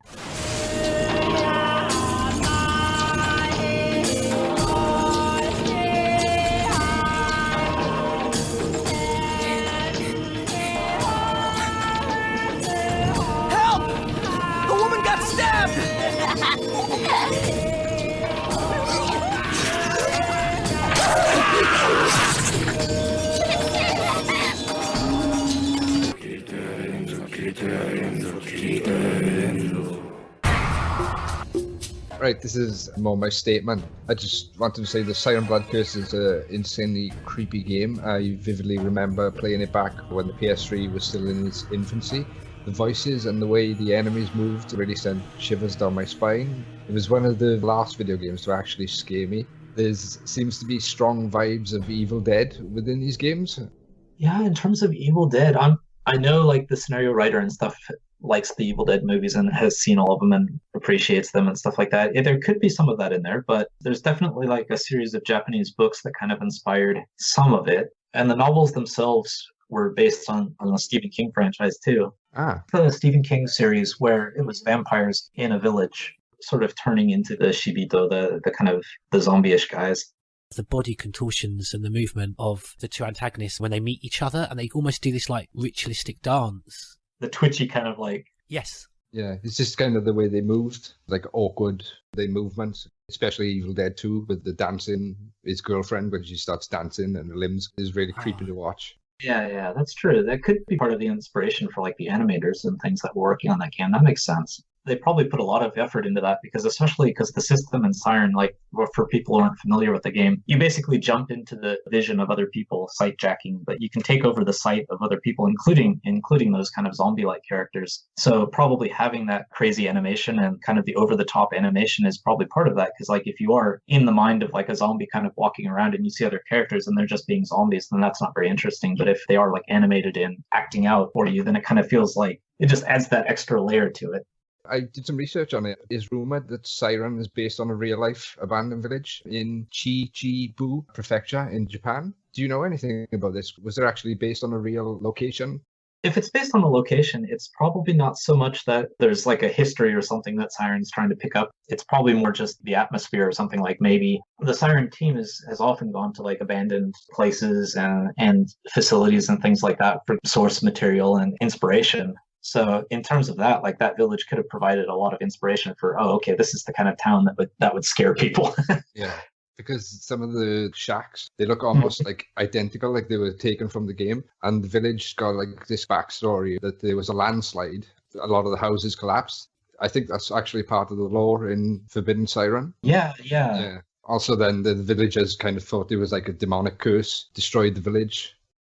Right, this is more my statement. I just wanted to say the Siren Blood Curse is an insanely creepy game. I vividly remember playing it back when the PS3 was still in its infancy. The voices and the way the enemies moved really sent shivers down my spine. It was one of the last video games to actually scare me. There seems to be strong vibes of Evil Dead within these games. Yeah, in terms of Evil Dead, I know like the scenario writer and stuff likes the Evil Dead movies and has seen all of them and appreciates them and stuff like that. There could be some of that in there, but there's definitely like a series of Japanese books that kind of inspired some of it. And the novels themselves were based on the Stephen King franchise too. Ah. The Stephen King series where it was vampires in a village, sort of turning into the Shibito, the kind of the zombie-ish guys. The body contortions and the movement of the two antagonists when they meet each other, and they almost do this like ritualistic dance. The twitchy kind of like... Yes. Yeah, it's just kind of the way they moved, like awkward, their movements, especially Evil Dead 2 with the dancing, his girlfriend when she starts dancing and the limbs is really creepy to watch. Yeah, that's true. That could be part of the inspiration for like the animators and things that were working on that game. That makes sense. They probably put a lot of effort into that especially because the system in Siren, like for people who aren't familiar with the game, you basically jump into the vision of other people, sight jacking, but you can take over the sight of other people, including those kind of zombie-like characters. So probably having that crazy animation and kind of the over-the-top animation is probably part of that, because like if you are in the mind of like a zombie kind of walking around and you see other characters and they're just being zombies, then that's not very interesting. But if they are like animated and acting out for you, then it kind of feels like it just adds that extra layer to it. I did some research on it. It's rumored that Siren is based on a real-life abandoned village in Chichibu Prefecture in Japan. Do you know anything about this? Was it actually based on a real location? If it's based on a location, it's probably not so much that there's like a history or something that Siren's trying to pick up. It's probably more just the atmosphere or something. Like maybe the Siren team has often gone to like abandoned places and facilities and things like that for source material and inspiration. So in terms of that, like that village could have provided a lot of inspiration for, oh, okay, this is the kind of town that would scare people. Yeah, because some of the shacks, they look almost like identical, like they were taken from the game. And the village got like this backstory that there was a landslide. A lot of the houses collapsed. I think that's actually part of the lore in Forbidden Siren. Yeah. Also then the villagers kind of thought there was like a demonic curse, destroyed the village.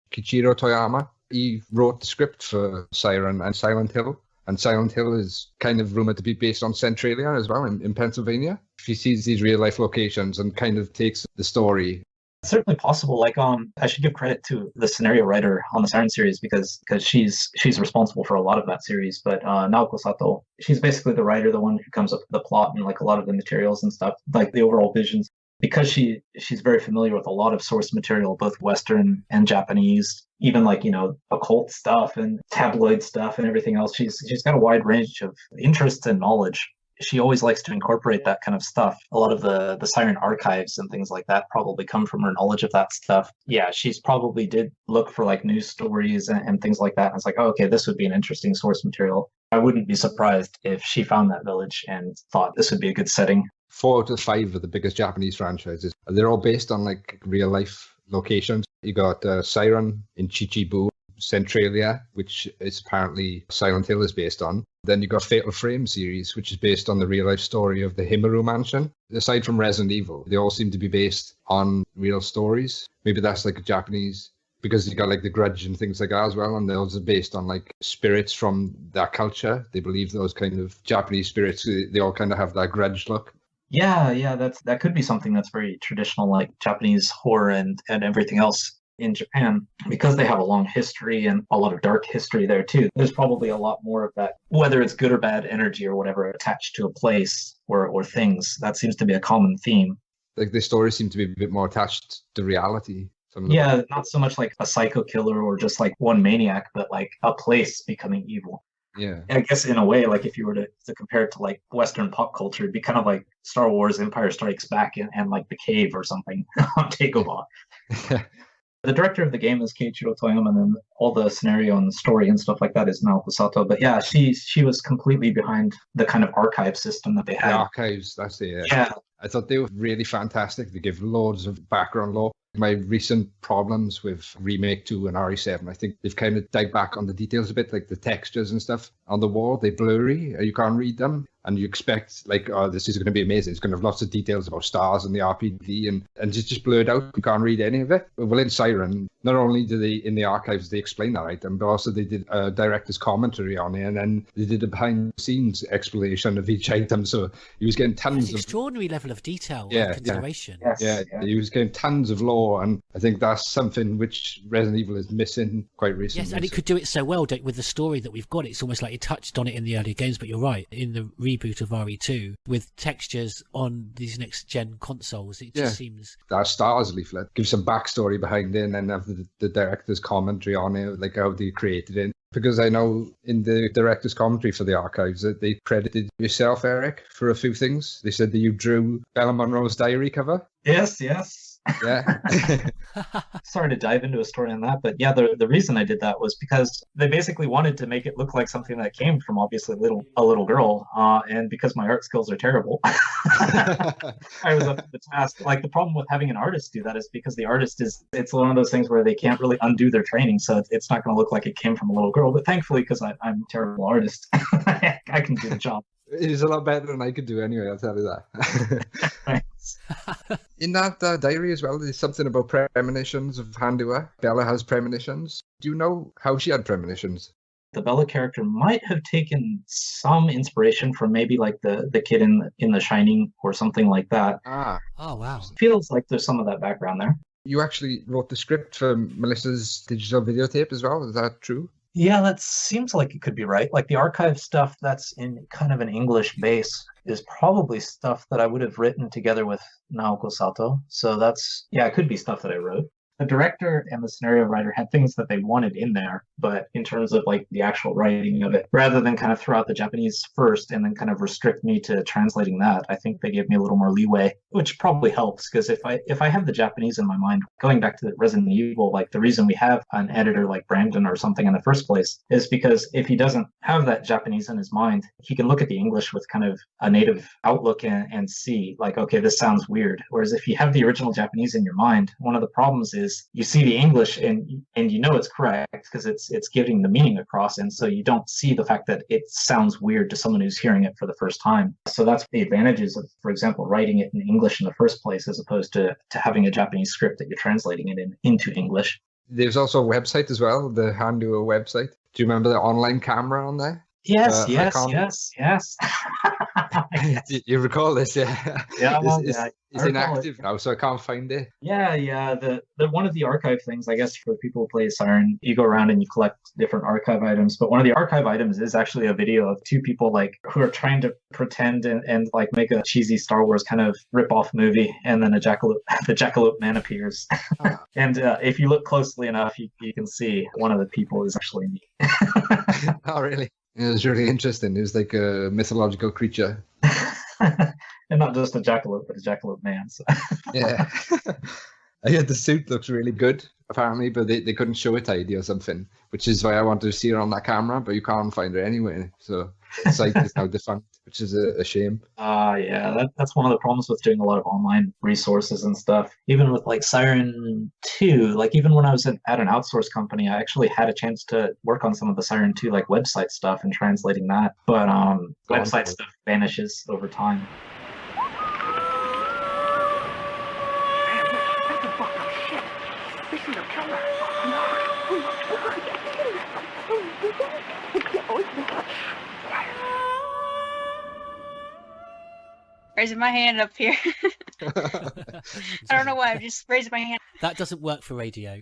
Kichiro Toyama, he wrote the script for Siren and Silent Hill. And Silent Hill is kind of rumored to be based on Centralia as well in Pennsylvania. He sees these real life locations and kind of takes the story. It's certainly possible. Like, I should give credit to the scenario writer on the Siren series because she's responsible for a lot of that series. But Naoko Sato, she's basically the writer, the one who comes up with the plot and like a lot of the materials and stuff, like the overall visions. Because she's very familiar with a lot of source material, both Western and Japanese, even like, occult stuff and tabloid stuff and everything else. She's got a wide range of interests and knowledge. She always likes to incorporate that kind of stuff. A lot of the Siren archives and things like that probably come from her knowledge of that stuff. Yeah, she's probably did look for like news stories and things like that. And it's like, oh, okay, this would be an interesting source material. I wouldn't be surprised if she found that village and thought this would be a good setting. 4 out of 5 of the biggest Japanese franchises, they're all based on like real life locations. You got Siren in Chichibu, Centralia, which is apparently Silent Hill is based on. Then you got Fatal Frame series, which is based on the real life story of the Himaru Mansion. Aside from Resident Evil, they all seem to be based on real stories. Maybe that's like a Japanese, because you got like the Grudge and things like that as well, and those are based on like spirits from that culture. They believe those kind of Japanese spirits, they all kind of have that Grudge look. Yeah, that could be something that's very traditional, like Japanese horror and everything else in Japan, because they have a long history and a lot of dark history there too. There's probably a lot more of that, whether it's good or bad energy or whatever, attached to a place or things. That seems to be a common theme. Like the stories seem to be a bit more attached to reality. Yeah, not so much like a psycho killer or just like one maniac, but like a place becoming evil. Yeah. And I guess in a way, like if you were to compare it to like Western pop culture, it'd be kind of like Star Wars Empire Strikes Back and like The Cave or something on Dagobah. The director of the game is Keiichiro Toyama, and then all the scenario and the story and stuff like that is Naoko Sato. But yeah, she was completely behind the kind of archive system that they had. The archives, that's it. Yeah. I thought they were really fantastic. They give loads of background lore. My recent problems with Remake 2 and RE7, I think they've kind of died back on the details a bit, like the textures and stuff on the wall. They're blurry. You can't read them. And you expect, like, oh, this is going to be amazing. It's going to have lots of details about stars and the RPG, and it's just blurred out. You can't read any of it. Well, in Siren, not only do they, in the archives, they explain that item, but also they did a director's commentary on it, and then they did a behind-the-scenes explanation of each item. So he was getting tons of... extraordinary level of detail and consideration. Yeah, he was getting tons of lore, and I think that's something which Resident Evil is missing quite recently. Yes, and it could do it so well with the story that we've got. It's almost like it touched on it in the earlier games, but you're right. In the remake reboot of RE2 with textures on these next-gen consoles. It just seems... That Stars leaflet gives some backstory behind it and then have the director's commentary on it, like how they created it. Because I know in the director's commentary for the archives that they credited yourself, Eric, for a few things. They said that you drew Bella Monroe's diary cover. Yes. Yeah. Sorry to dive into a story on that, but yeah, the reason I did that was because they basically wanted to make it look like something that came from obviously a little girl, and because my art skills are terrible, I was up to the task. Like, the problem with having an artist do that is because the artist it's one of those things where they can't really undo their training, so it's not going to look like it came from a little girl. But thankfully, because I'm a terrible artist, I can do the job. It is a lot better than I could do anyway, I'll tell you that. Thanks. In that diary as well, there's something about premonitions of Handua. Bella has premonitions. Do you know how she had premonitions? The Bella character might have taken some inspiration from maybe like the kid in The Shining or something like that. Ah. Oh, wow. Feels like there's some of that background there. You actually wrote the script for Melissa's digital videotape as well, is that true? Yeah, that seems like it could be right. Like, the archive stuff that's in kind of an English base is probably stuff that I would have written together with Naoko Sato. So it could be stuff that I wrote. The director and the scenario writer had things that they wanted in there, but in terms of like the actual writing of it, rather than kind of throw out the Japanese first and then kind of restrict me to translating that, I think they gave me a little more leeway, which probably helps, because if I have the Japanese in my mind, going back to the Resident Evil, like, the reason we have an editor like Brandon or something in the first place is because if he doesn't have that Japanese in his mind, he can look at the English with kind of a native outlook and see like, okay, this sounds weird. Whereas if you have the original Japanese in your mind, one of the problems is you see the English and you know it's correct because it's giving the meaning across, and so you don't see the fact that it sounds weird to someone who's hearing it for the first time. So that's the advantages of, for example, writing it in English in the first place as opposed to having a Japanese script that you're translating it into English. There's also a website as well, the Handua website. Do you remember the online camera on there? Yes. You recall this, yeah? Yeah, it's inactive now, so I can't find it. Yeah. The one of the archive things, I guess, for people who play Siren, you go around and you collect different archive items. But one of the archive items is actually a video of two people like who are trying to pretend and like make a cheesy Star Wars kind of rip-off movie, and then the Jackalope man appears. And if you look closely enough, you can see one of the people is actually me. Oh, really? It was really interesting. It was like a mythological creature. And not just a jackalope, but a jackalope man. So. Yeah. The suit looks really good, apparently, but they couldn't show it ID or something, which is why I wanted to see her on that camera, but you can't find her anywhere. So the site is now defunct, which is a shame. Yeah, that's one of the problems with doing a lot of online resources and stuff. Even with like Siren 2, like even when I was at an outsourced company, I actually had a chance to work on some of the Siren 2 like website stuff and translating that. But website stuff vanishes over time. Raising my hand up here. I don't know why, I'm just raising my hand. That doesn't work for radio.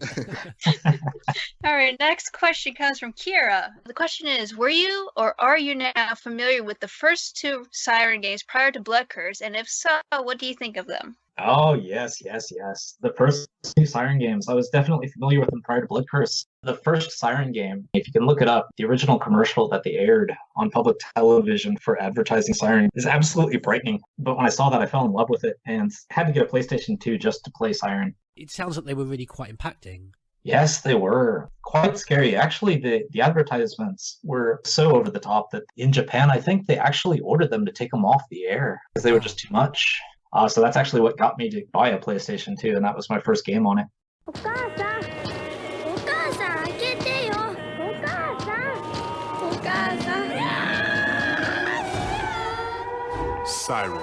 All right, next question comes from Kira. The question is, were you or are you now familiar with the first two Siren games prior to Blood Curse? And if so, what do you think of them? Oh, yes. The first two Siren games, I was definitely familiar with them prior to Blood Curse. The first Siren game, if you can look it up, the original commercial that they aired on public television for advertising Siren is absolutely frightening. But when I saw that, I fell in love with it and had to get a PlayStation 2 just to play Siren. It sounds like they were really quite impacting. Yes, they were. Quite scary. Actually, the advertisements were so over the top that in Japan, I think they actually ordered them to take them off the air because they were just too much. So that's actually what got me to buy a PlayStation 2, and that was my first game on it. Siren.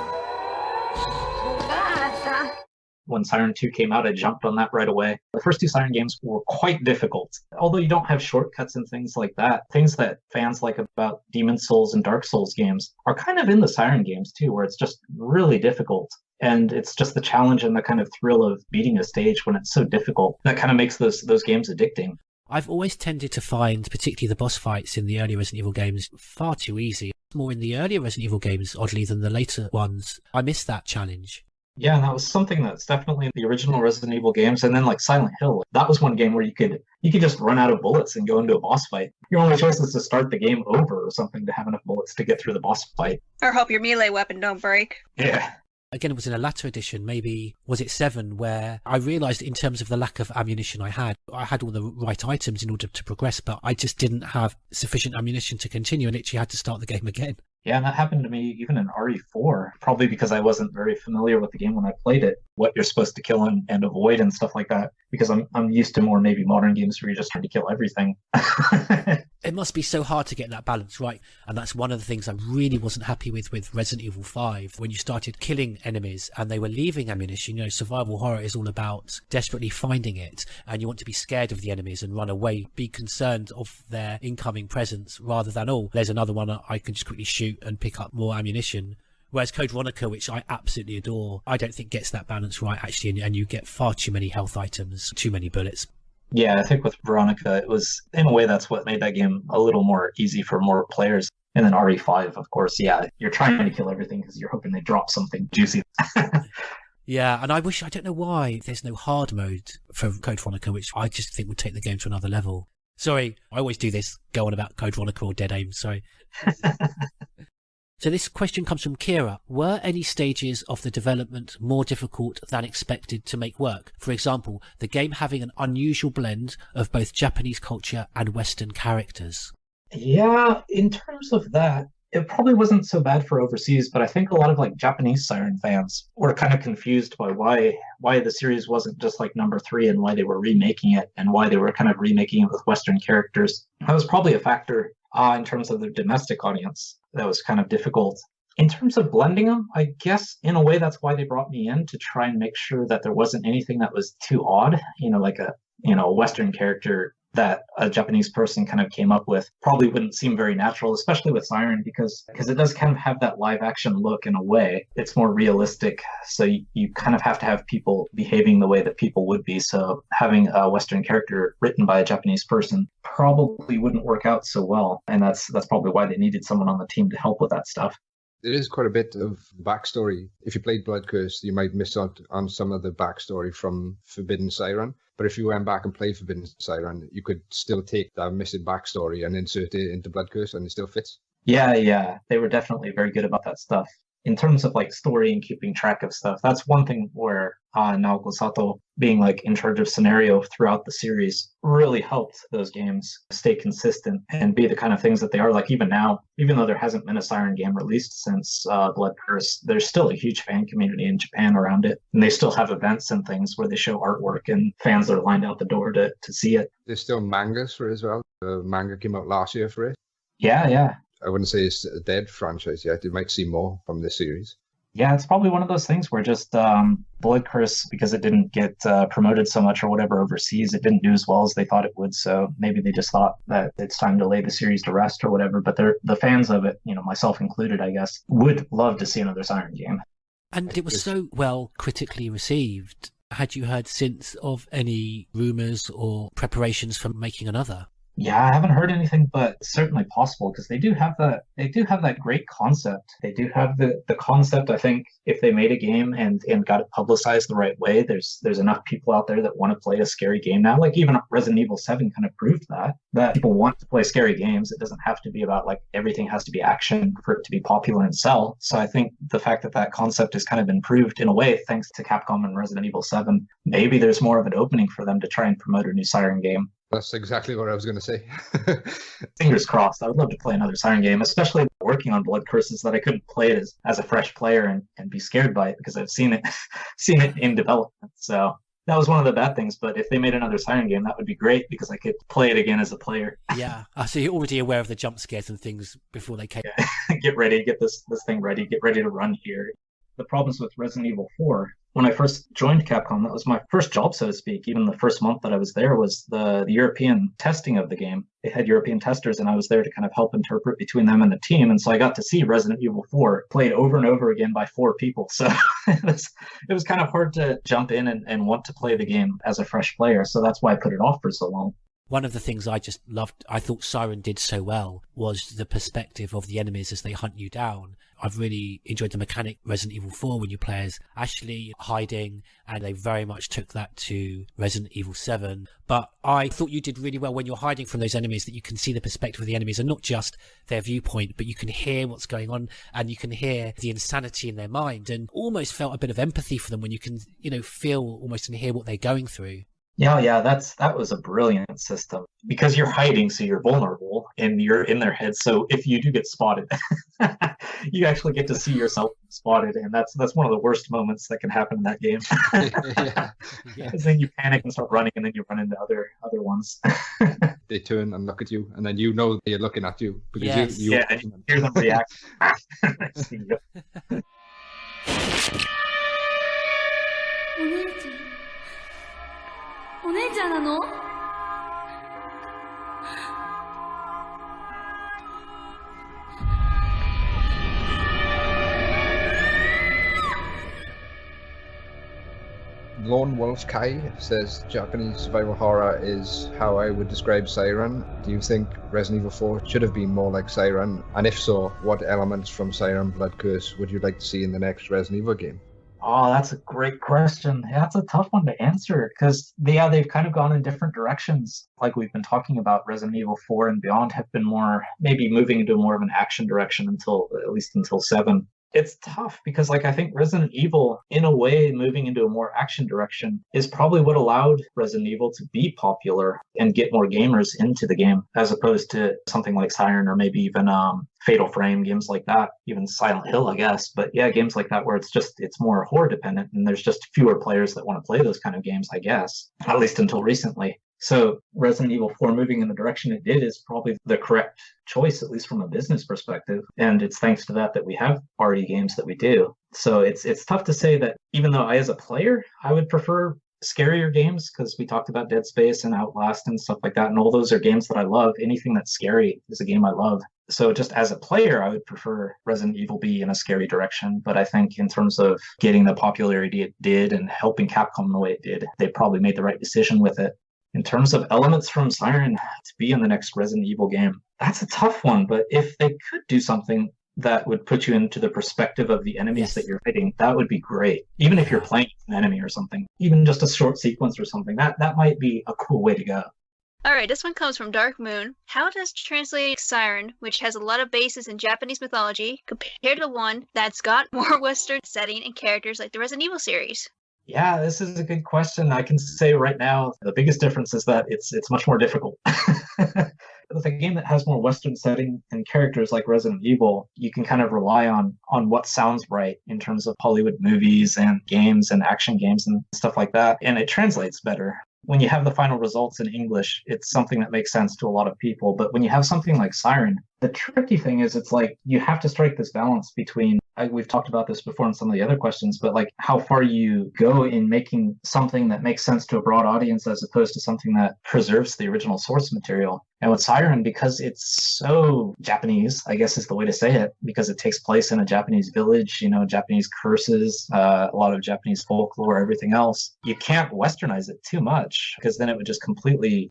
When Siren 2 came out, I jumped on that right away. The first two Siren games were quite difficult. Although you don't have shortcuts and things like that, things that fans like about Demon Souls and Dark Souls games are kind of in the Siren games too, where it's just really difficult. And it's just the challenge and the kind of thrill of beating a stage when it's so difficult that kind of makes those games addicting. I've always tended to find, particularly the boss fights in the earlier Resident Evil games, far too easy. More in the earlier Resident Evil games, oddly, than the later ones. I miss that challenge. Yeah, and that was something that's definitely in the original Resident Evil games, and then like Silent Hill, that was one game where you could just run out of bullets and go into a boss fight. Your only choice is to start the game over or something to have enough bullets to get through the boss fight. Or hope your melee weapon don't break. Yeah. Again, it was in a latter edition, maybe, was it 7, where I realised in terms of the lack of ammunition I had all the right items in order to progress, but I just didn't have sufficient ammunition to continue and literally had to start the game again. Yeah, and that happened to me even in RE4, probably because I wasn't very familiar with the game when I played it, what you're supposed to kill and avoid and stuff like that, because I'm used to more maybe modern games where you're just trying to kill everything. It must be so hard to get that balance right, and that's one of the things I really wasn't happy with Resident Evil 5, when you started killing enemies and they were leaving ammunition. You know, survival horror is all about desperately finding it, and you want to be scared of the enemies and run away, be concerned of their incoming presence, rather than, oh, there's another one I can just quickly shoot and pick up more ammunition. Whereas Code Veronica, which I absolutely adore, I don't think gets that balance right, actually, and you get far too many health items, too many bullets. Yeah, I think with Veronica, it was, in a way, that's what made that game a little more easy for more players. And then RE5, of course, yeah, you're trying to kill everything because you're hoping they drop something juicy. Yeah, and I don't know why there's no hard mode for Code Veronica, which I just think would take the game to another level. Sorry, I always do this, go on about Code Veronica or Dead Aim, sorry. So this question comes from Kira. Were any stages of the development more difficult than expected to make work? For example, the game having an unusual blend of both Japanese culture and Western characters. Yeah, in terms of that, it probably wasn't so bad for overseas, but I think a lot of like Japanese Siren fans were kind of confused by why the series wasn't just like number 3 and why they were remaking it and why they were kind of remaking it with Western characters. That was probably a factor in terms of the domestic audience. That was kind of difficult. In terms of blending them, I guess in a way that's why they brought me in, to try and make sure that there wasn't anything that was too odd, like a Western character that a Japanese person kind of came up with probably wouldn't seem very natural, especially with Siren, because it does kind of have that live action look in a way. It's more realistic, so you kind of have to have people behaving the way that people would be. So having a Western character written by a Japanese person probably wouldn't work out so well, and that's probably why they needed someone on the team to help with that stuff. There is quite a bit of backstory. If you played Blood Curse, you might miss out on some of the backstory from Forbidden Siren. But if you went back and played Forbidden Siren, you could still take that missing backstory and insert it into Blood Curse, and it still fits. Yeah. They were definitely very good about that stuff. In terms of like story and keeping track of stuff, that's one thing where Naoko Sato being like in charge of scenario throughout the series really helped those games stay consistent and be the kind of things that they are. Like even now, even though there hasn't been a Siren game released since Blood Curse, there's still a huge fan community in Japan around it, and they still have events and things where they show artwork and fans are lined out the door to see it. There's still mangas for it as well. The manga came out last year for it. Yeah. I wouldn't say it's a dead franchise yet. You might see more from this series. Yeah, it's probably one of those things where just Blood Curse, because it didn't get promoted so much or whatever overseas, it didn't do as well as they thought it would. So maybe they just thought that it's time to lay the series to rest or whatever. But the fans of it, myself included, I guess, would love to see another Siren game. And it was so well critically received. Had you heard since of any rumours or preparations for making another? Yeah, I haven't heard anything, but certainly possible, because they do have that great concept. They do have the concept. I think if they made a game and got it publicized the right way, there's enough people out there that want to play a scary game now. Like even Resident Evil 7 kind of proved that people want to play scary games. It doesn't have to be about like everything has to be action for it to be popular and sell. So I think the fact that concept has kind of been proved in a way, thanks to Capcom and Resident Evil 7, maybe there's more of an opening for them to try and promote a new Siren game. That's exactly what I was going to say. Fingers crossed. I would love to play another Siren game, especially working on Blood Curses, that I couldn't play it as a fresh player and be scared by it, because I've seen it in development. So that was one of the bad things. But if they made another Siren game, that would be great, because I could play it again as a player. Yeah. So you're already aware of the jump scares and things before they came. Yeah. Get ready, get this thing ready, get ready to run here. The problems with Resident Evil 4, when I first joined Capcom, that was my first job, so to speak. Even the first month that I was there was the European testing of the game. They had European testers, and I was there to kind of help interpret between them and the team. And so I got to see Resident Evil 4 played over and over again by 4 people. So it was kind of hard to jump in and want to play the game as a fresh player. So that's why I put it off for so long. One of the things I just loved, I thought Siren did so well, was the perspective of the enemies as they hunt you down. I've really enjoyed the mechanic Resident Evil 4 when you play as Ashley hiding, and they very much took that to Resident Evil 7. But I thought you did really well when you're hiding from those enemies, that you can see the perspective of the enemies and not just their viewpoint, but you can hear what's going on and you can hear the insanity in their mind, and almost felt a bit of empathy for them when you can, feel almost and hear what they're going through. Yeah, that was a brilliant system, because you're hiding, so you're vulnerable and you're in their heads. So if you do get spotted, you actually get to see yourself spotted, and that's one of the worst moments that can happen in that game. Because then you panic and start running, and then you run into other ones. They turn and look at you, and then they're looking at you because you and you hear them react. See you. お姉ちゃんなの? Lone Wolf Kai says Japanese survival horror is how I would describe Siren. Do you think Resident Evil 4 should have been more like Siren? And if so, what elements from Siren Blood Curse would you like to see in the next Resident Evil game? Oh, that's a great question. Yeah, that's a tough one to answer, because they've kind of gone in different directions. Like we've been talking about, Resident Evil 4 and beyond have been more, maybe moving into more of an action direction at least until 7. It's tough because, I think Resident Evil, in a way, moving into a more action direction is probably what allowed Resident Evil to be popular and get more gamers into the game, as opposed to something like Siren or maybe even Fatal Frame, games like that, even Silent Hill, I guess. But yeah, games like that where it's more horror dependent, and there's just fewer players that want to play those kind of games, I guess, at least until recently. So Resident Evil 4 moving in the direction it did is probably the correct choice, at least from a business perspective. And it's thanks to that we have party games that we do. So it's tough to say that, even though as a player, I would prefer scarier games, because we talked about Dead Space and Outlast and stuff like that. And all those are games that I love. Anything that's scary is a game I love. So just as a player, I would prefer Resident Evil be in a scary direction. But I think in terms of getting the popularity it did and helping Capcom the way it did, they probably made the right decision with it. In terms of elements from Siren to be in the next Resident Evil game, that's a tough one. But if they could do something that would put you into the perspective of the enemies that you're fighting, that would be great. Even if you're playing an enemy or something, even just a short sequence or something, that might be a cool way to go. All right, this one comes from Dark Moon. How does translating Siren, which has a lot of bases in Japanese mythology, compare to one that's got more Western setting and characters like the Resident Evil series? Yeah, this is a good question. I can say right now, the biggest difference is that it's much more difficult. With a game that has more Western setting and characters like Resident Evil, you can kind of rely on what sounds right in terms of Hollywood movies and games and action games and stuff like that. And it translates better. When you have the final results in English, it's something that makes sense to a lot of people. But when you have something like Siren, the tricky thing is it's like you have to strike this balance between, we've talked about this before in some of the other questions, but like how far you go in making something that makes sense to a broad audience as opposed to something that preserves the original source material. And with Siren, because it's so Japanese, I guess is the way to say it, because it takes place in a Japanese village, Japanese curses, a lot of Japanese folklore, everything else, you can't westernize it too much, because then it would just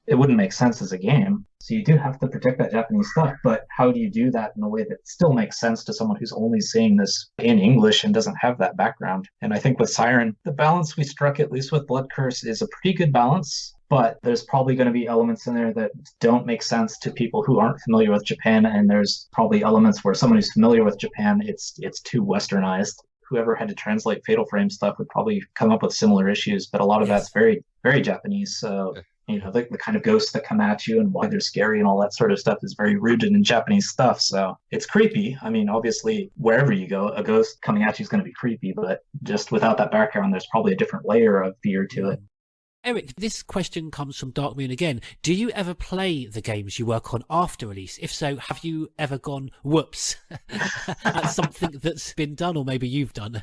it wouldn't make sense as a game. So you do have to protect that Japanese stuff, but how do you do that in a way that still makes sense to someone who's only seeing this in English and doesn't have that background? And I think with Siren, the balance we struck, at least with Blood Curse, is a pretty good balance, but there's probably going to be elements in there that don't make sense to people who aren't familiar with Japan, and there's probably elements where someone who's familiar with Japan, it's too westernized. Whoever had to translate Fatal Frame stuff would probably come up with similar issues, but a lot of that's very, very Japanese. So the kind of ghosts that come at you and why they're scary and all that sort of stuff is very rooted in Japanese stuff. So it's creepy. I mean, obviously, wherever you go, a ghost coming at you is going to be creepy, but just without that background, there's probably a different layer of fear to it. Eric, this question comes from Dark Moon again. Do you ever play the games you work on after release? If so, have you ever gone, whoops, at something that's been done or maybe you've done?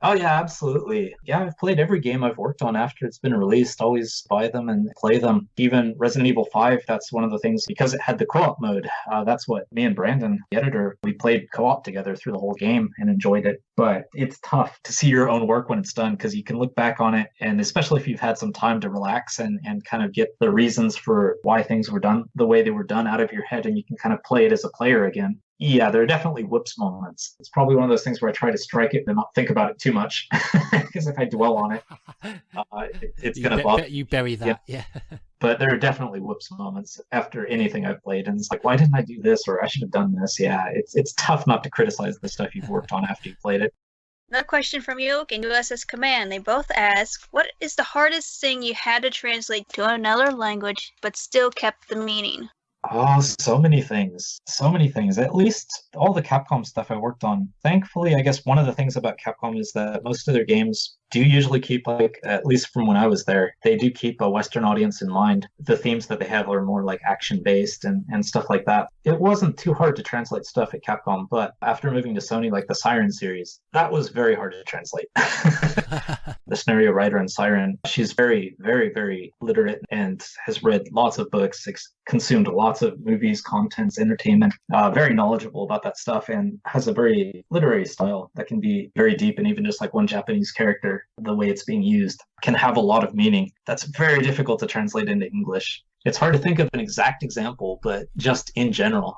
Oh yeah, absolutely. Yeah, I've played every game I've worked on after it's been released. Always buy them and play them. Even Resident Evil 5, that's one of the things because it had the co-op mode. That's what me and Brandon, the editor, we played co-op together through the whole game and enjoyed it. But it's tough to see your own work when it's done because you can look back on it, and especially if you've had some time to relax and kind of get the reasons for why things were done the way they were done out of your head, and you can kind of play it as a player again. Yeah, there are definitely whoops moments. It's probably one of those things where I try to strike it and not think about it too much, because if I dwell on it, it's going to bother. You bury that, yeah. But there are definitely whoops moments after anything I've played, and it's like, why didn't I do this, or I should have done this? Yeah, it's tough not to criticize the stuff you've worked on after you played it. Another question from Yoke and USS Command. They both ask, what is the hardest thing you had to translate to another language but still kept the meaning? Oh, so many things. So many things. At least all the Capcom stuff I worked on. Thankfully, I guess one of the things about Capcom is that most of their games do usually keep, like, at least from when I was there, they do keep a Western audience in mind. The themes that they have are more like action-based and stuff like that. It wasn't too hard to translate stuff at Capcom, but after moving to Sony, like the Siren series, that was very hard to translate. The scenario writer in Siren, she's very, very, very literate and has read lots of books, consumed lots of movies, contents, entertainment, very knowledgeable about that stuff, and has a very literary style that can be very deep. And even just like one Japanese character, the way it's being used can have a lot of meaning that's very difficult to translate into English. It's hard to think of an exact example, but just in general,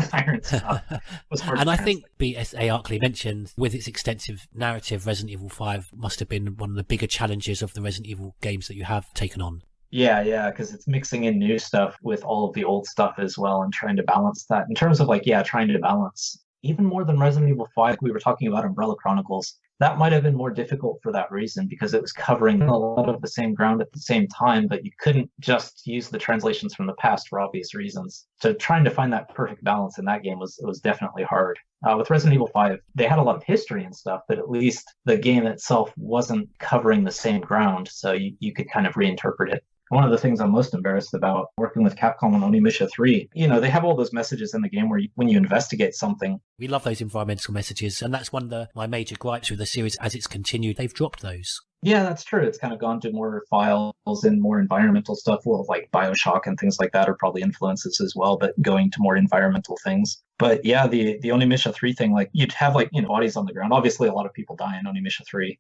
Siren stuff was hard and to I translate. think BSA artfully mentioned, with its extensive narrative, Resident Evil 5 must have been one of the bigger challenges of the Resident Evil games that you have taken on. Yeah, because it's mixing in new stuff with all of the old stuff as well and trying to balance that. In terms of trying to balance even more than Resident Evil 5, we were talking about Umbrella Chronicles. That might have been more difficult for that reason because it was covering a lot of the same ground at the same time, but you couldn't just use the translations from the past for obvious reasons. So trying to find that perfect balance in that game was definitely hard. With Resident Evil 5, they had a lot of history and stuff, but at least the game itself wasn't covering the same ground, so you could kind of reinterpret it. One of the things I'm most embarrassed about working with Capcom on Onimusha 3, they have all those messages in the game where when you investigate something. We love those environmental messages, and that's one of my major gripes with the series as it's continued. They've dropped those. Yeah, that's true. It's kind of gone to more files and more environmental stuff. Well, like BioShock and things like that are probably influences as well, but going to more environmental things. But yeah, the Onimusha 3 thing, you'd have bodies on the ground. Obviously, a lot of people die in Onimusha 3.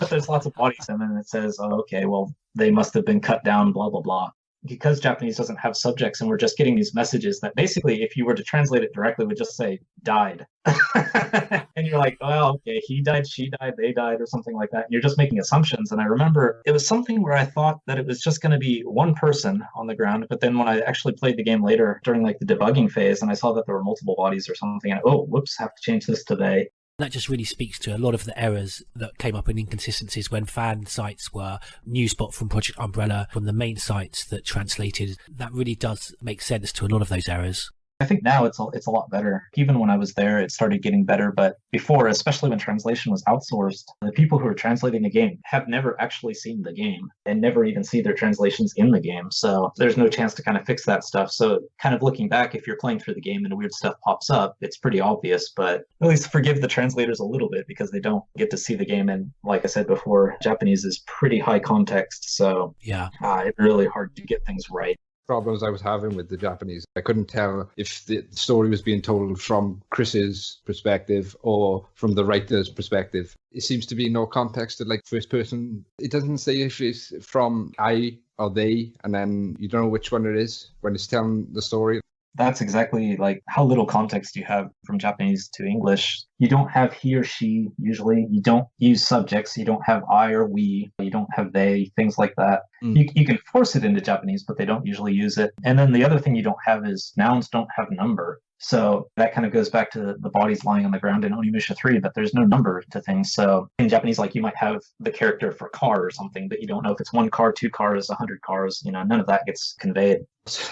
There's lots of bodies, and then it says, oh, okay, well, they must have been cut down, blah, blah, blah. Because Japanese doesn't have subjects and we're just getting these messages that basically, if you were to translate it directly, would just say, died. And you're like, well, okay, he died, she died, they died, or something like that. And you're just making assumptions. And I remember it was something where I thought that it was just going to be one person on the ground. But then when I actually played the game later during the debugging phase and I saw that there were multiple bodies or something, and whoops, have to change this to they. That just really speaks to a lot of the errors that came up in inconsistencies when fan sites were Newsbot from Project Umbrella, from the main sites that translated. That really does make sense to a lot of those errors. I think now it's a lot better. Even when I was there, it started getting better. But before, especially when translation was outsourced, the people who were translating the game have never actually seen the game and never even see their translations in the game. So there's no chance to kind of fix that stuff. So kind of looking back, if you're playing through the game and weird stuff pops up, it's pretty obvious. But at least forgive the translators a little bit because they don't get to see the game. And like I said before, Japanese is pretty high context. So yeah, it's really hard to get things right. Problems I was having with the Japanese. I couldn't tell if the story was being told from Chris's perspective or from the writer's perspective. It seems to be no context to first person. It doesn't say if it's from I or they, and then you don't know which one it is when it's telling the story. That's exactly how little context you have from Japanese to English. You don't have he or she usually. You don't use subjects. You don't have I or we. You don't have they, things like that. You can force it into Japanese, but they don't usually use it. And then the other thing you don't have is nouns don't have number. So that kind of goes back to the bodies lying on the ground in Onimusha 3, but there's no number to things. So in Japanese, you might have the character for car or something, but you don't know if it's 1 car, 2 cars, 100 cars. None of that gets conveyed.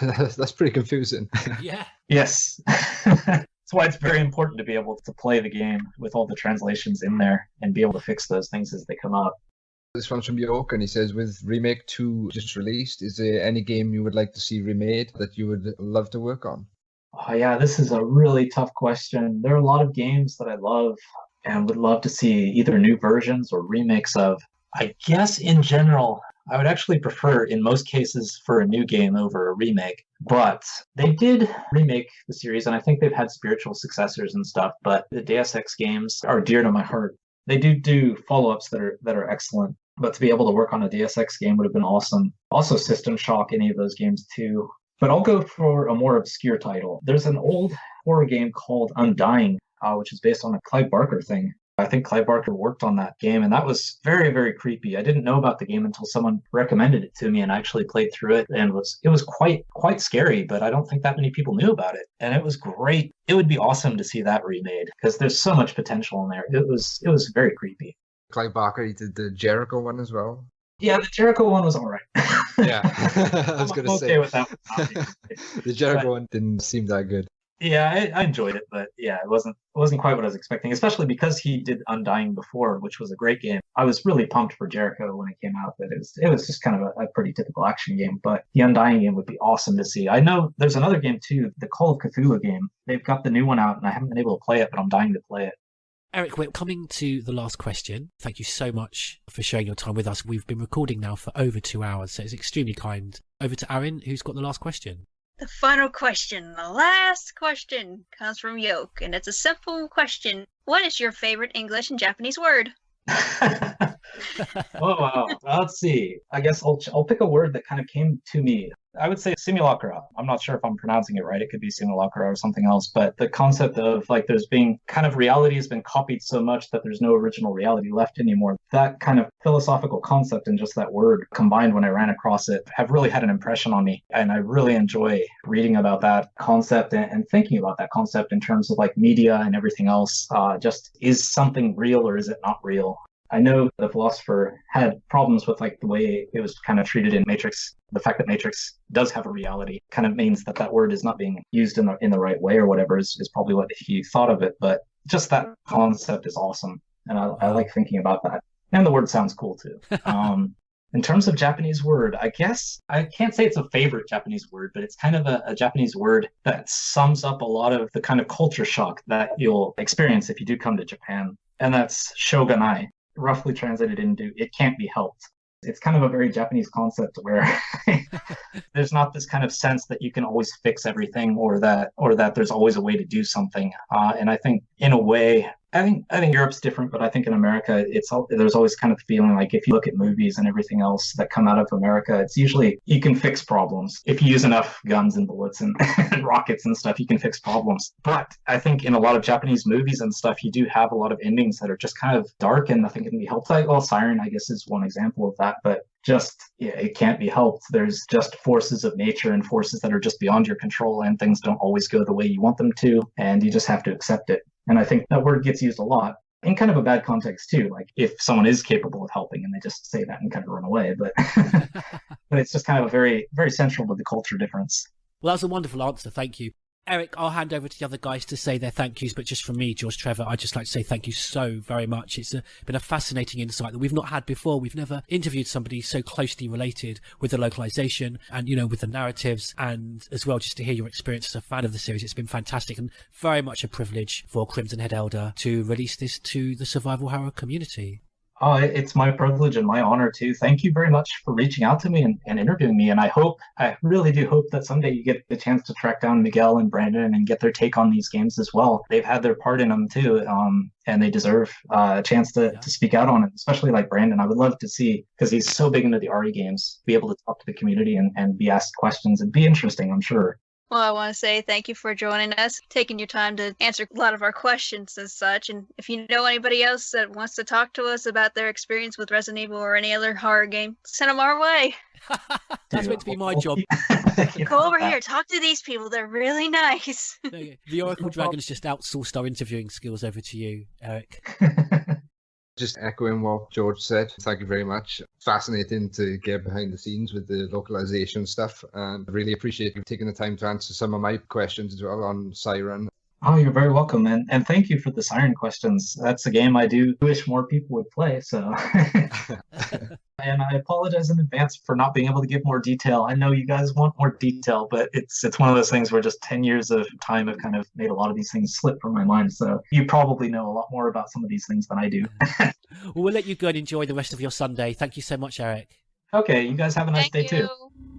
That's pretty confusing. Yeah. Yes. That's why it's very important to be able to play the game with all the translations in there and be able to fix those things as they come up. This one's from York, and he says, with Remake 2 just released, is there any game you would like to see remade that you would love to work on? Oh, yeah, this is a really tough question. There are a lot of games that I love. and would love to see either new versions or remakes of. I guess in general, I would actually prefer, in most cases, for a new game over a remake. But they did remake the series, and I think they've had spiritual successors and stuff. But the Deus Ex games are dear to my heart. They do follow-ups that are excellent. But to be able to work on a Deus Ex game would have been awesome. Also, System Shock, any of those games too. But I'll go for a more obscure title. There's an old horror game called Undying, which is based on a Clive Barker thing. I think Clive Barker worked on that game, and that was very, very creepy. I didn't know about the game until someone recommended it to me, and I actually played through it, and it was quite scary, but I don't think that many people knew about it. And it was great. It would be awesome to see that remade, because there's so much potential in there. It was very creepy. Clive Barker, he did the Jericho one as well. Yeah, the Jericho one was all right. Yeah, I was going to say. Okay with that one. The Jericho one didn't seem that good. Yeah, I enjoyed it, but yeah, it wasn't quite what I was expecting, especially because he did Undying before, which was a great game. I was really pumped for Jericho when it came out, but it was just kind of a pretty typical action game. But the Undying game would be awesome to see. I know there's another game too, the Call of Cthulhu game. They've got the new one out, and I haven't been able to play it, but I'm dying to play it. Eric, we're coming to the last question. Thank you so much for sharing your time with us. We've been recording now for over 2 hours, so it's extremely kind. Over to Aaron, who's got the last question. The final question, the last question, comes from Yoke, and it's a simple question. What is your favorite English and Japanese word? Oh, wow. Let's see. I guess I'll pick a word that kind of came to me. I would say simulacra. I'm not sure if I'm pronouncing it right. It could be simulacra or something else. But the concept of like there's being kind of reality has been copied so much that there's no original reality left anymore. That kind of philosophical concept and just that word combined when I ran across it have really had an impression on me. And I really enjoy reading about that concept and thinking about that concept in terms of like media and everything else. Just is something real or is it not real? I know the philosopher had problems with like the way it was kind of treated in Matrix. The fact that Matrix does have a reality kind of means that word is not being used in the right way or whatever is probably what he thought of it. But just that concept is awesome. And I like thinking about that. And the word sounds cool too. In terms of Japanese word, I guess I can't say it's a favorite Japanese word, but it's kind of a Japanese word that sums up a lot of the kind of culture shock that you'll experience if you do come to Japan. And that's shogunai. Roughly translated into it can't be helped. It's kind of a very Japanese concept where there's not this kind of sense that you can always fix everything or that there's always a way to do something. And I think in a way, I think Europe's different, but I think in America, there's always kind of feeling like if you look at movies and everything else that come out of America, it's usually you can fix problems. If you use enough guns and bullets and rockets and stuff, you can fix problems. But I think in a lot of Japanese movies and stuff, you do have a lot of endings that are just kind of dark and nothing can be helped. Well, Siren, I guess, is one example of that, but it can't be helped. There's just forces of nature and forces that are just beyond your control, and things don't always go the way you want them to, and you just have to accept it. And I think that word gets used a lot in kind of a bad context too. Like if someone is capable of helping and they just say that and kind of run away, but but it's just kind of a very, very central to the culture difference. Well, that's a wonderful answer. Thank you. Eric, I'll hand over to the other guys to say their thank yous, but just from me, George Trevor, I'd just like to say thank you so very much. It's been a fascinating insight that we've not had before. We've never interviewed somebody so closely related with the localization and, with the narratives, and as well just to hear your experience as a fan of the series. It's been fantastic and very much a privilege for Crimson Head Elder to release this to the survival horror community. Oh, it's my privilege and my honor too. Thank you very much for reaching out to me and interviewing me. And I really do hope that someday you get the chance to track down Miguel and Brandon and get their take on these games as well. They've had their part in them too, and they deserve a chance to speak out on it, especially like Brandon. I would love to see, because he's so big into the RE games, be able to talk to the community and be asked questions. It'd be interesting, I'm sure. Well, I want to say thank you for joining us, taking your time to answer a lot of our questions and such. And if you know anybody else that wants to talk to us about their experience with Resident Evil or any other horror game, send them our way. That's meant to be my job. Go over here, talk to these people. They're really nice. The Oracle Dragon's just outsourced our interviewing skills over to you, Eric. Just echoing what George said, thank you very much. Fascinating to get behind the scenes with the localization stuff, and I really appreciate you taking the time to answer some of my questions as well on Siren. Oh, you're very welcome, and thank you for the Siren questions. That's a game I do wish more people would play, so... And I apologize in advance for not being able to give more detail. I know you guys want more detail, but it's one of those things where just 10 years of time have kind of made a lot of these things slip from my mind. So you probably know a lot more about some of these things than I do. Well, we'll let you go and enjoy the rest of your Sunday. Thank you so much, Eric. Okay, you guys have a nice day Thank you. too.